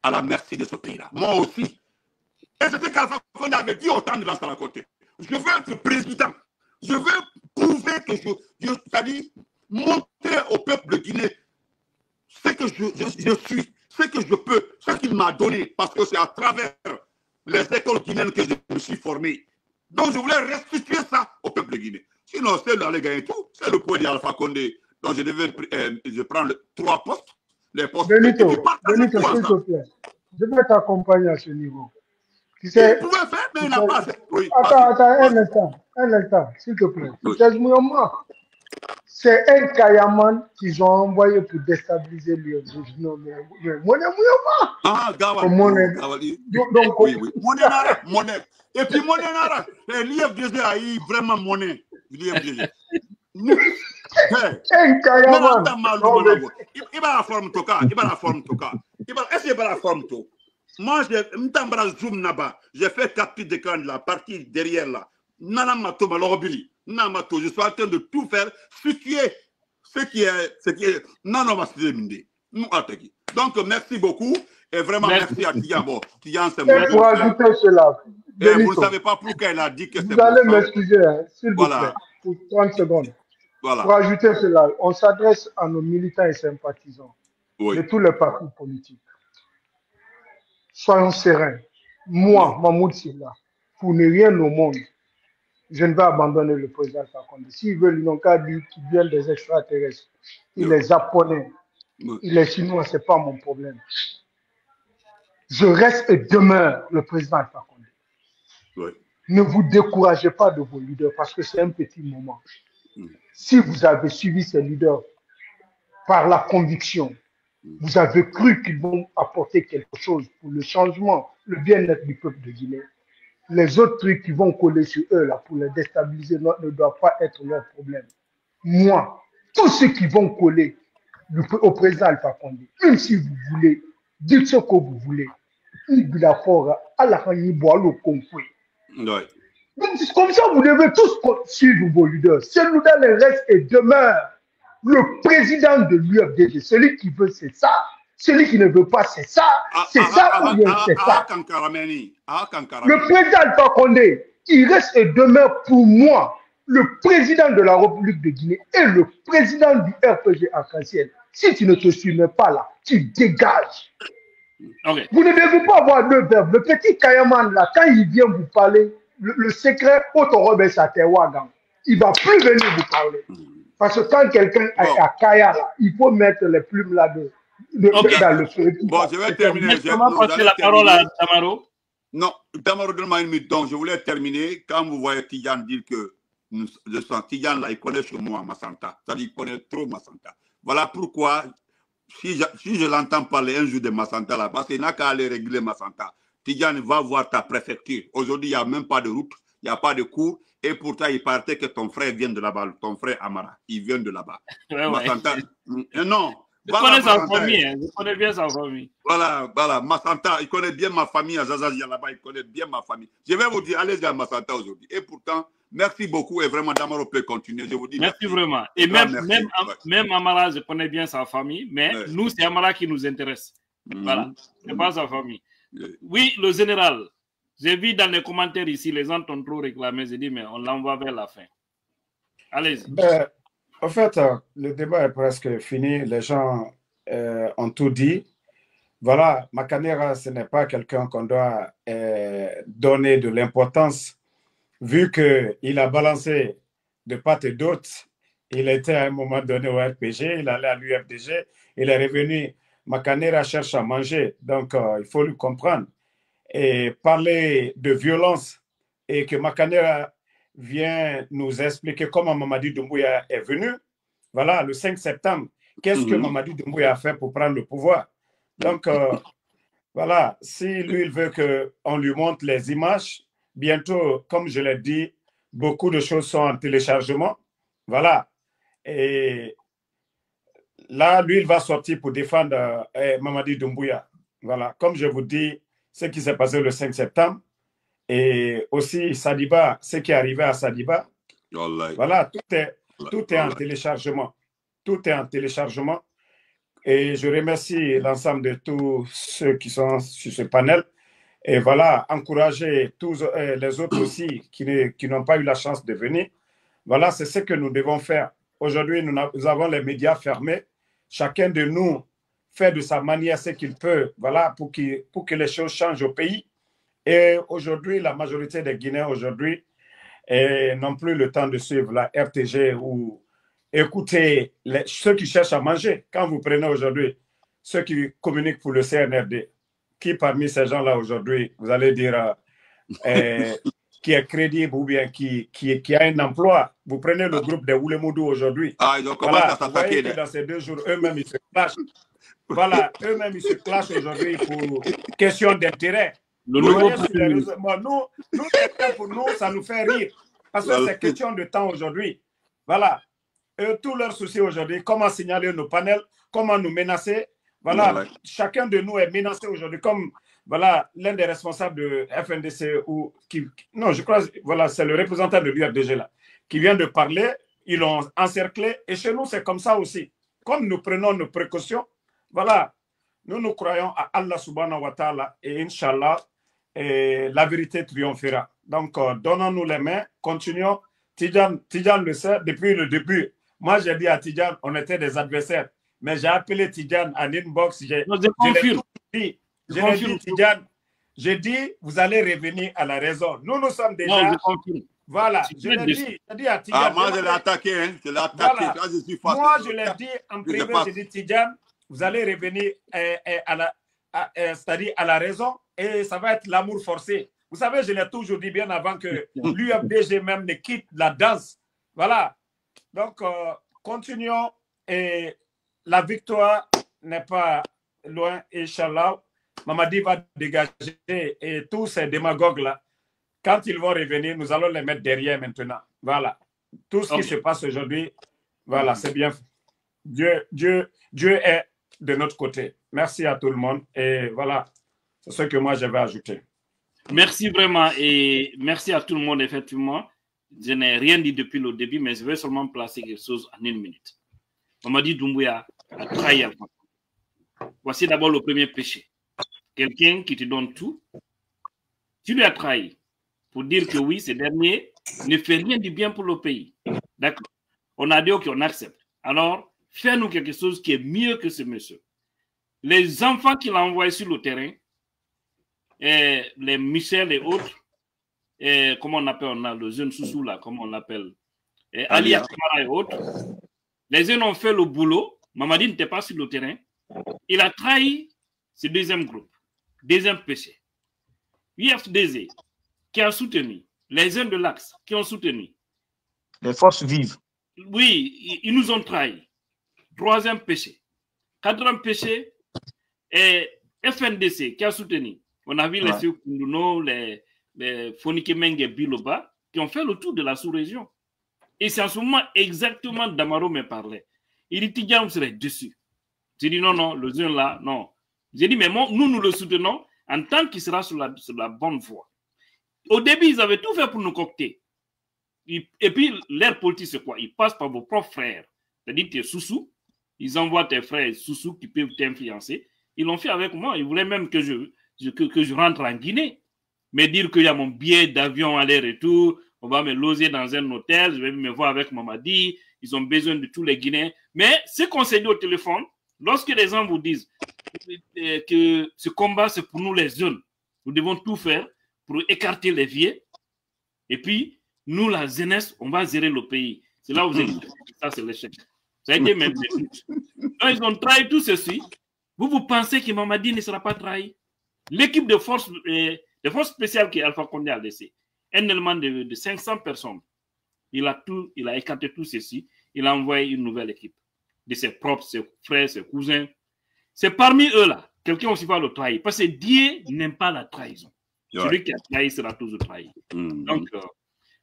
à la merci de ce pays-là. Moi aussi. Et c'était qu'Alpha Condé avait dit autant de Lansana Conté. Je veux être président. Je veux prouver que c'est-à-dire montrer au peuple de Guinée ce que je suis, ce que je peux, ce qu'il m'a donné, parce que c'est à travers les écoles guinéennes que je me suis formé. Donc je voulais restituer ça au peuple de Guinée. Sinon, c'est d'aller gagner tout. C'est le point d'Alpha Condé. Donc je prends 3 postes, les postes. Benito, s'il te plaît, je vais t'accompagner à ce niveau. Tu sais, il pouvait faire, mais il n'a pas fait. Oui, attends, un instant, s'il te plaît. Oui. C'est un Kayaman qu'ils ont envoyé pour déstabiliser l'UFD. Non, mais ah, Gawal. Donc, oui. Monnaie. Et puis, monnaie, l'UFD a eu vraiment monnaie. L'UFD. Un Kayaman. Il va la forme Toka. Est-ce qu'il va la forme Toka? Moi, j'ai fait capture d'écran de la partie derrière là. Je suis en train de tout faire, ce qui est donc merci beaucoup et vraiment merci à Tiyan. Tiyan, c'est mon pour ajouter cela, vous ne savez pas pourquoi elle a dit que c'est vous allez m'excuser, s'il vous plaît, pour 30 secondes. Voilà. Pour ajouter cela, on s'adresse à nos militants et sympathisants de tous les partis politiques. Soyons sereins. Moi, Mahmoud Silla, pour ne rien au monde, je ne vais abandonner le président Fakonde. S'ils veulent, ils n'ont qu'à dire qu'ils viennent des extraterrestres. Il est japonais, il est chinois, ce n'est pas mon problème. Je reste et demeure le président Fakonde. Ne vous découragez pas de vos leaders parce que c'est un petit moment. Si vous avez suivi ces leaders par la conviction, vous avez cru qu'ils vont apporter quelque chose pour le changement, le bien-être du peuple de Guinée. Les autres trucs qui vont coller sur eux là, pour les déstabiliser ne doivent pas être leur problème. Moi, tous ceux qui vont coller au président Alpha Condé, même si vous voulez, dites ce que vous voulez. Comme ça, vous devez tous suivre vos leaders. Celui-là reste et demeure le président de l'UFDG. Celui qui veut, c'est ça. Celui qui ne veut pas, c'est ça. C'est ça ou bien c'est ça. Le président Alpha Condé, il reste et demeure pour moi le président de la République de Guinée et le président du RPG Arc-en-Ciel. Si tu ne te suis pas là, tu dégages. Okay. Vous ne devez pas avoir deux verbes. Le petit Kayaman là, quand il vient vous parler, le secret, il ne va plus venir vous parler. Parce que quand quelqu'un est à Kaya, là, il faut mettre les plumes là dans le feu. Bon, je vais terminer. Comment passer la parole à Damaro? Non, Damaro donne-moi une minute. Donc, je voulais terminer. Quand vous voyez Tiyan dire que je sens Tidjane là, il connaît chez moi Massanta. C'est-à-dire qu'il connaît trop Massanta. Voilà pourquoi, si je l'entends parler un jour de Massanta là, parce qu'il n'a qu'à aller réguler Massanta, Tidjane va voir ta préfecture. Aujourd'hui, il n'y a même pas de route, il n'y a pas de cours, et pourtant, il paraît que ton frère vient de là-bas, ton frère Amara, il vient de là-bas. Ouais, Massanta, non. Je connais sa famille, hein. Je connais bien sa famille. Voilà, Massanta, il connaît bien ma famille à Zazazia là-bas, il connaît bien ma famille. Je vais vous dire, allez-y à Massanta aujourd'hui. Et pourtant, merci beaucoup et vraiment, Damaro peut continuer. Je vous dis merci vraiment. Et même Amara, je connais bien sa famille, mais nous, c'est Amara qui nous intéresse. Voilà, c'est pas sa famille. Oui, le général, j'ai vu dans les commentaires ici, les gens t'ont trop réclamé. J'ai dit, mais on l'envoie vers la fin. Allez-y. En fait, le débat est presque fini. Les gens ont tout dit. Voilà, Makanera, ce n'est pas quelqu'un qu'on doit donner de l'importance, vu qu'il a balancé de part et d'autre. Il était à un moment donné au RPG, il allait à l'UFDG, il est revenu. Makanera cherche à manger, donc il faut le comprendre. Et parler de violence et que Makanera vient nous expliquer comment Mamadi Doumbouya est venu. Voilà, le 5 septembre, qu'est-ce que Mamadi Doumbouya a fait pour prendre le pouvoir? Donc, voilà, si lui, il veut qu'on lui montre les images, bientôt, comme je l'ai dit, beaucoup de choses sont en téléchargement. Voilà. Et là, lui, il va sortir pour défendre Mamadi Doumbouya. Voilà, comme je vous dis, ce qui s'est passé le 5 septembre, et aussi Sadiba, ce qui est arrivé à Sadiba. Voilà, tout est en téléchargement. Tout est en téléchargement. Et je remercie l'ensemble de tous ceux qui sont sur ce panel. Et voilà, encourager tous les autres aussi qui n'ont pas eu la chance de venir. Voilà, c'est ce que nous devons faire. Aujourd'hui, nous avons les médias fermés. Chacun de nous fait de sa manière ce qu'il peut, voilà, pour que les choses changent au pays. Et aujourd'hui, la majorité des Guinéens aujourd'hui n'ont plus le temps de suivre la RTG ou écouter ceux qui cherchent à manger. Quand vous prenez aujourd'hui ceux qui communiquent pour le CNRD, qui parmi ces gens-là aujourd'hui, vous allez dire qui est crédible ou bien qui a un emploi. Vous prenez le groupe des Oulemoudou aujourd'hui. Voilà, vous voyez que dans ces 2 jours, eux-mêmes, ils se clashent. Voilà, eux-mêmes, ils se clashent aujourd'hui pour question d'intérêt. Nous, pour nous, ça nous fait rire. Parce que c'est question de temps aujourd'hui. Voilà. Tout leur souci aujourd'hui, comment signaler nos panels, comment nous menacer. Voilà. Chacun de nous est menacé aujourd'hui, comme voilà, l'un des responsables de FNDC, non, je crois, voilà, c'est le représentant de l'UFDG là, qui vient de parler. Ils l'ont encerclé. Et chez nous, c'est comme ça aussi. Comme nous prenons nos précautions, voilà, nous croyons à Allah subhanahu wa ta'ala et Inch'Allah, la vérité triomphera. Donc, donnons-nous les mains, continuons. Tidjane le sait depuis le début. Moi, j'ai dit à Tidjane, on était des adversaires. Mais j'ai appelé Tidjane en inbox. J'ai dit, Tidjane, j'ai dit, vous allez revenir à la raison. Nous sommes déjà... Non, voilà, je l'ai dit à Tidjane. Moi, je l'ai attaqué. Hein. Je l'ai attaqué. Voilà. Moi, je l'ai dit en privé, j'ai dit, Tidjane, vous allez revenir c'est-à-dire à la raison et ça va être l'amour forcé. Vous savez, je l'ai toujours dit bien avant que l'UFDG même ne quitte la danse. Voilà. Donc, continuons et la victoire n'est pas loin, Inch'Allah. Mamadi va dégager et tous ces démagogues-là, quand ils vont revenir, nous allons les mettre derrière maintenant. Voilà. Tout ce qui se passe aujourd'hui, voilà, c'est bien. Dieu est de notre côté. Merci à tout le monde. Et voilà, c'est ce que moi, je vais ajouter. Merci vraiment et merci à tout le monde, effectivement. Je n'ai rien dit depuis le début, mais je vais seulement placer quelque chose en 1 minute. Mamadi Doumbouya a trahi. Voici d'abord le premier péché. Quelqu'un qui te donne tout, tu lui as trahi pour dire que oui, ce dernier ne fait rien du bien pour le pays. D'accord. On a dit qu'on accepte. Alors, fais-nous quelque chose qui est mieux que ce monsieur. Les enfants qu'il a envoyés sur le terrain, les Michel et autres, comment on appelle, on a le jeune Soussou là, comment on l'appelle, Ali Akamara et autres, les jeunes ont fait le boulot. Mamadi n'était pas sur le terrain. Il a trahi ce deuxième groupe, deuxième péché. UFDG qui a soutenu, les jeunes de l'Axe qui ont soutenu, les forces vives. Oui, ils nous ont trahis. 3e péché. 4e péché, et FNDC qui a soutenu. On a vu les Sekounduno, les Fonike Biloba, qui ont fait le tour de la sous-région. Et c'est en ce moment exactement Damaro me parlait. Il dit, Tidjane, vous serez dessus. J'ai dit, non, le jeune là, non. J'ai dit, mais nous le soutenons en tant qu'il sera sur la bonne voie. Au début, ils avaient tout fait pour nous cocter. Et puis, leur politique, c'est quoi? Ils passent par vos propres frères. C'est-à-dire, tu es sous-sous. Ils envoient tes frères sous-sous qui peuvent t'influencer. Ils l'ont fait avec moi. Ils voulaient même que je rentre en Guinée. Mais dire qu'il y a mon billet d'avion aller-retour, on va me loger dans un hôtel, je vais me voir avec Mamadi, ils ont besoin de tous les Guinéens. Mais ce qu'on s'est dit au téléphone, lorsque les gens vous disent que ce combat, c'est pour nous les jeunes, nous devons tout faire pour écarter les vieux. Et puis, nous, la jeunesse, on va gérer le pays. C'est là où vous êtes. Ça, c'est l'échec. Ça a été même. Ils ont trahi tout ceci. Vous pensez que Mamadi ne sera pas trahi? L'équipe de forces spéciales qui est Alpha Condé a laissé un élément de 500 personnes. Il a écarté tout ceci. Il a envoyé une nouvelle équipe de ses propres, ses frères, ses cousins. C'est parmi eux là. Quelqu'un aussi va le trahir. Parce que Dieu n'aime pas la trahison. Celui qui a trahi sera toujours trahi. Donc,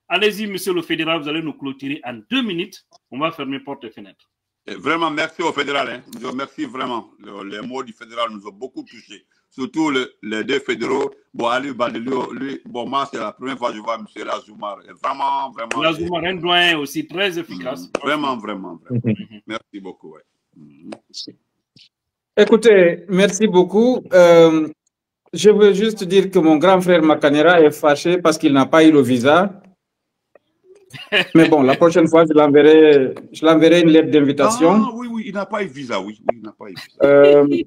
allez-y, monsieur le fédéral, vous allez nous clôturer en 2 minutes. On va fermer porte et fenêtre. Vraiment, merci au fédéral. Hein. Merci vraiment. Les mots du fédéral nous ont beaucoup touchés. Surtout les 2 fédéraux. Bon, Ali Badelio, lui, bon, moi, c'est la première fois que je vois M. Razoumar. Vraiment. Razoumar, un doyen aussi très efficace. Vraiment. Merci beaucoup. Écoutez, merci beaucoup. Je veux juste dire que mon grand frère Makanera est fâché parce qu'il n'a pas eu le visa. Mais bon, la prochaine fois, je l'enverrai une lettre d'invitation. Ah, oui, il n'a pas eu de visa, oui. Il n'a pas eu de visa.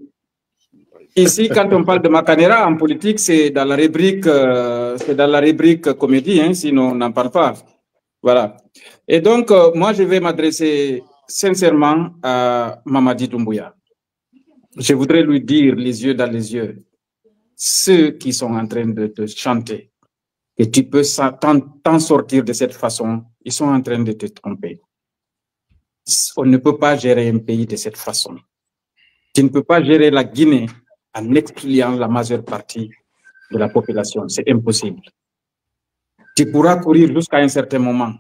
Ici, quand on parle de Makanera en politique, c'est dans la rubrique comédie, hein, sinon on n'en parle pas. Voilà. Et donc, moi, je vais m'adresser sincèrement à Mamadi Doumbouya. Je voudrais lui dire, les yeux dans les yeux, ceux qui sont en train de te chanter, que tu peux t'en sortir de cette façon, ils sont en train de te tromper. On ne peut pas gérer un pays de cette façon. Tu ne peux pas gérer la Guinée en excluant la majeure partie de la population. C'est impossible. Tu pourras courir jusqu'à un certain moment,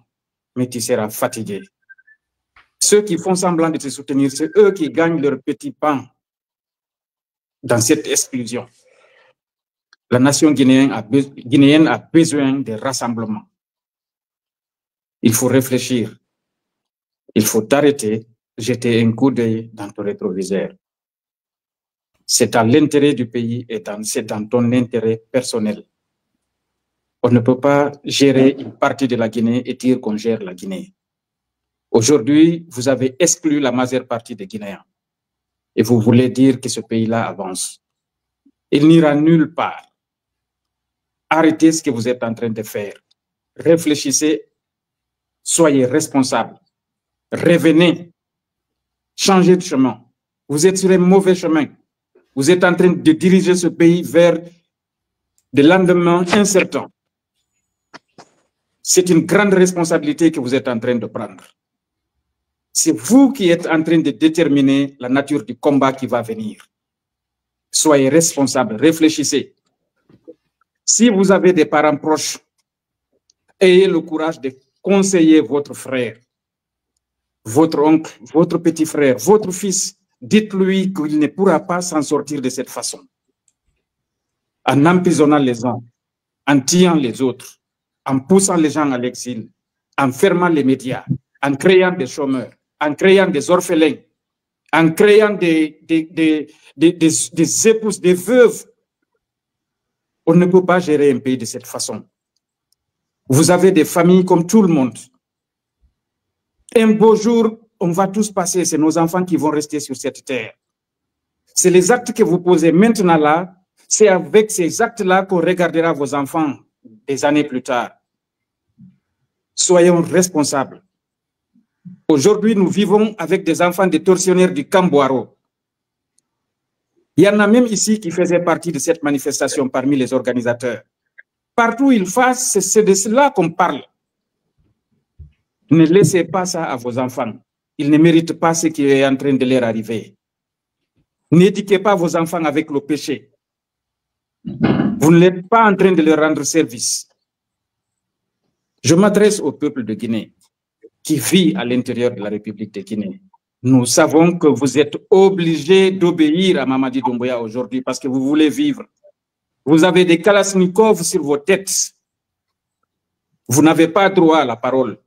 mais tu seras fatigué. Ceux qui font semblant de te soutenir, c'est eux qui gagnent leur petit pain dans cette exclusion. La nation guinéenne a besoin de rassemblement. Il faut réfléchir. Il faut t'arrêter, jeter un coup d'œil dans ton rétroviseur. C'est à l'intérêt du pays et c'est dans ton intérêt personnel. On ne peut pas gérer une partie de la Guinée et dire qu'on gère la Guinée. Aujourd'hui, vous avez exclu la majeure partie des Guinéens et vous voulez dire que ce pays-là avance. Il n'ira nulle part. Arrêtez ce que vous êtes en train de faire. Réfléchissez, soyez responsables. Revenez, changez de chemin. Vous êtes sur un mauvais chemin. Vous êtes en train de diriger ce pays vers des lendemains incertains. C'est une grande responsabilité que vous êtes en train de prendre. C'est vous qui êtes en train de déterminer la nature du combat qui va venir. Soyez responsables, réfléchissez. Si vous avez des parents proches, ayez le courage de conseiller votre frère, votre oncle, votre petit frère, votre fils. Dites-lui qu'il ne pourra pas s'en sortir de cette façon. En emprisonnant les gens, en tuant les autres, en poussant les gens à l'exil, en fermant les médias, en créant des chômeurs, en créant des orphelins, en créant des épouses, des veuves. On ne peut pas gérer un pays de cette façon. Vous avez des familles comme tout le monde. Un beau jour, on va tous passer, c'est nos enfants qui vont rester sur cette terre. C'est les actes que vous posez maintenant là, c'est avec ces actes-là qu'on regardera vos enfants des années plus tard. Soyons responsables. Aujourd'hui, nous vivons avec des enfants de tortionnaires du Camboiro. Il y en a même ici qui faisaient partie de cette manifestation parmi les organisateurs. Partout où ils fassent, c'est de cela qu'on parle. Ne laissez pas ça à vos enfants. Ils ne méritent pas ce qui est en train de leur arriver. N'éduquez pas vos enfants avec le péché. Vous n'êtes pas en train de leur rendre service. Je m'adresse au peuple de Guinée qui vit à l'intérieur de la République de Guinée. Nous savons que vous êtes obligés d'obéir à Mamadi Doumbouya aujourd'hui parce que vous voulez vivre. Vous avez des kalachnikovs sur vos têtes. Vous n'avez pas droit à la parole.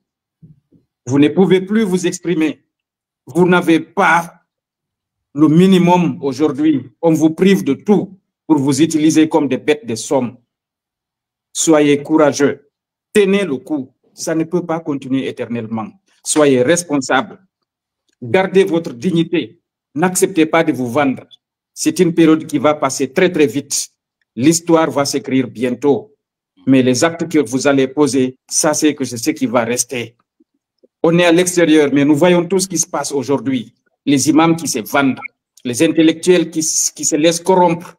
Vous ne pouvez plus vous exprimer. Vous n'avez pas le minimum aujourd'hui. On vous prive de tout pour vous utiliser comme des bêtes de somme. Soyez courageux. Tenez le coup. Ça ne peut pas continuer éternellement. Soyez responsables. Gardez votre dignité. N'acceptez pas de vous vendre. C'est une période qui va passer très très vite. L'histoire va s'écrire bientôt. Mais les actes que vous allez poser, ça c'est que c'est ce qui va rester. On est à l'extérieur, mais nous voyons tout ce qui se passe aujourd'hui. Les imams qui se vendent, les intellectuels qui se laissent corrompre,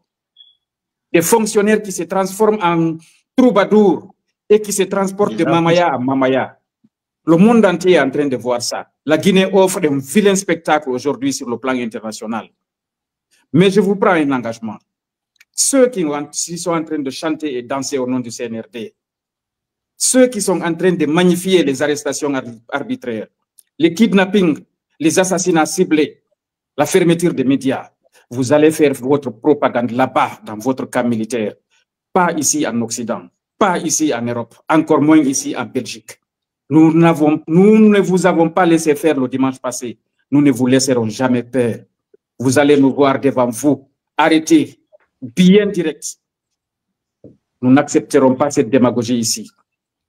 des fonctionnaires qui se transforment en troubadours et qui se transportent de Mamaya à Mamaya. Le monde entier est en train de voir ça. La Guinée offre un vilain spectacle aujourd'hui sur le plan international. Mais je vous prends un engagement. Ceux qui sont en train de chanter et danser au nom du CNRD, ceux qui sont en train de magnifier les arrestations arbitraires, les kidnappings, les assassinats ciblés, la fermeture des médias, vous allez faire votre propagande là-bas, dans votre camp militaire. Pas ici en Occident, pas ici en Europe, encore moins ici en Belgique. Nous ne vous avons pas laissé faire le dimanche passé. Nous ne vous laisserons jamais faire. Vous allez nous voir devant vous. Arrêtez, bien direct. Nous n'accepterons pas cette démagogie ici.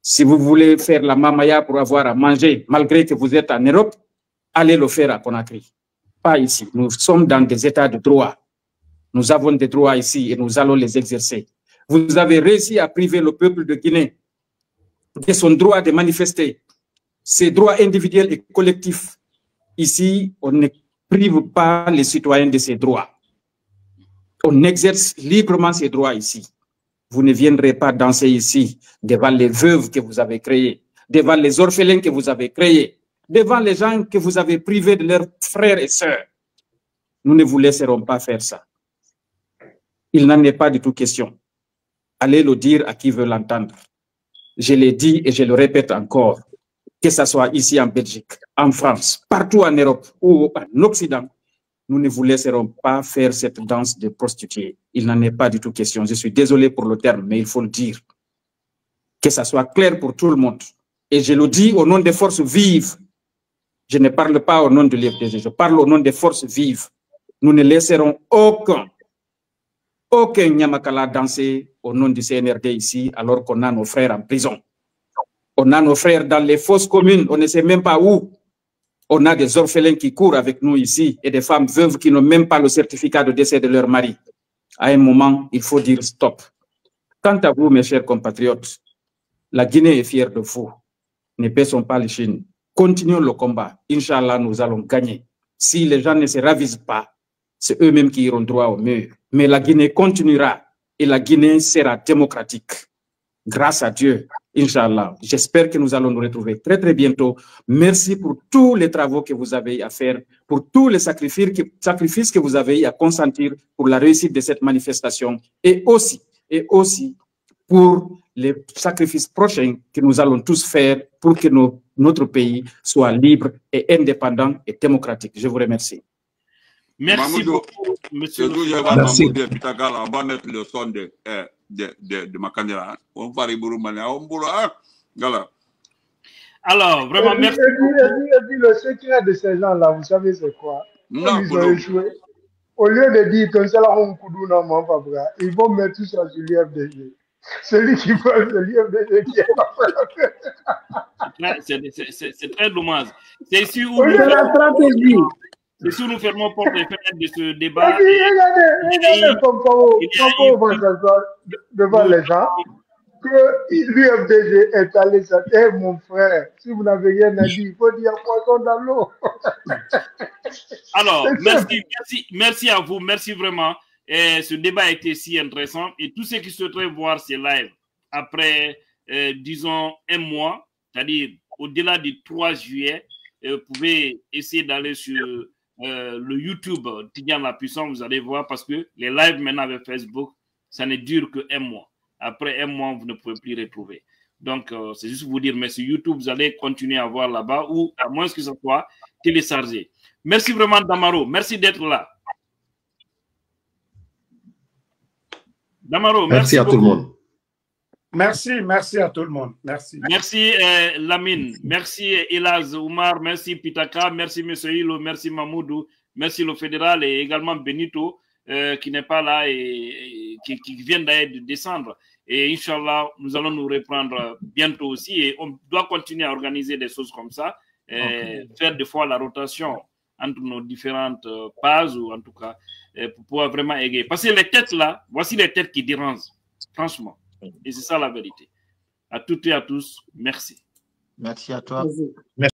Si vous voulez faire la mamaya pour avoir à manger, malgré que vous êtes en Europe, allez le faire à Conakry. Pas ici. Nous sommes dans des états de droit. Nous avons des droits ici et nous allons les exercer. Vous avez réussi à priver le peuple de Guinée de son droit de manifester, ses droits individuels et collectifs. Ici, on ne prive pas les citoyens de ces droits. On exerce librement ces droits ici. Vous ne viendrez pas danser ici devant les veuves que vous avez créées, devant les orphelins que vous avez créés, devant les gens que vous avez privés de leurs frères et sœurs. Nous ne vous laisserons pas faire ça. Il n'en est pas du tout question. Allez le dire à qui veut l'entendre. Je l'ai dit et je le répète encore, que ce soit ici en Belgique, en France, partout en Europe ou en Occident, nous ne vous laisserons pas faire cette danse de prostituées. Il n'en est pas du tout question. Je suis désolé pour le terme, mais il faut le dire. Que ça soit clair pour tout le monde. Et je le dis au nom des forces vives. Je ne parle pas au nom de l'IFDG, je parle au nom des forces vives. Nous ne laisserons aucun Nyamakala danser au nom du CNRD ici, alors qu'on a nos frères en prison. On a nos frères dans les fosses communes, on ne sait même pas où. On a des orphelins qui courent avec nous ici et des femmes veuves qui n'ont même pas le certificat de décès de leur mari. À un moment, il faut dire stop. Quant à vous, mes chers compatriotes, la Guinée est fière de vous. Ne baissons pas les chines. Continuons le combat. Inch'Allah, nous allons gagner. Si les gens ne se ravisent pas, c'est eux-mêmes qui iront droit au mur. Mais la Guinée continuera et la Guinée sera démocratique. Grâce à Dieu, Inch'Allah. J'espère que nous allons nous retrouver très très bientôt. Merci pour tous les travaux que vous avez à faire, pour tous les sacrifices que vous avez à consentir pour la réussite de cette manifestation et aussi pour les sacrifices prochains que nous allons tous faire pour que notre pays soit libre et indépendant et démocratique. Je vous remercie. Merci beaucoup, monsieur. Merci. On va mettre le son de ma caméra. On va Alors, vraiment, merci. Et puis le secret de ces gens-là, vous savez c'est quoi? Non, ils ont échoué. Au lieu de dire que c'est là ils vont mettre tout ça sur l'IFDG. Celui qui parle de l'IFDG qui est c'est très dommage. C'est ici où nous fermons porte et fenêtre de ce débat. Regardez comment on va s'asseoir devant les gens que l'UFDG est allé s'attaquer. Mon frère, si vous n'avez rien à dire, il faut dire poisson dans l'eau. Alors, merci à vous, merci vraiment. Et ce débat a été si intéressant. Et tous ceux qui souhaiteraient voir ces lives après, disons, un mois, c'est-à-dire au-delà du 3 juillet, vous pouvez essayer d'aller sur le YouTube Tidjane La Puissance, vous allez voir, parce que les lives maintenant avec Facebook, ça ne dure que 1 mois. Après 1 mois, vous ne pouvez plus retrouver. Donc, c'est juste pour vous dire, mais sur YouTube, vous allez continuer à voir là-bas, ou à moins que ce soit téléchargé. Merci vraiment, Damaro. Merci d'être là. Damaro, merci à tout le monde. Merci à tout le monde. Merci. Merci Lamine, merci Elaz Oumar, merci Pitaka, merci M. Hilo, merci Mamoudou, merci le fédéral et également Benito qui n'est pas là et qui vient d'ailleurs de descendre. Et Inch'Allah, nous allons nous reprendre bientôt aussi et on doit continuer à organiser des choses comme ça, faire des fois la rotation entre nos différentes pages ou en tout cas pour pouvoir vraiment égayer. Parce que les têtes là, voici les têtes qui dérangent, franchement. Et c'est ça la vérité. À toutes et à tous, merci. Merci à toi. Merci.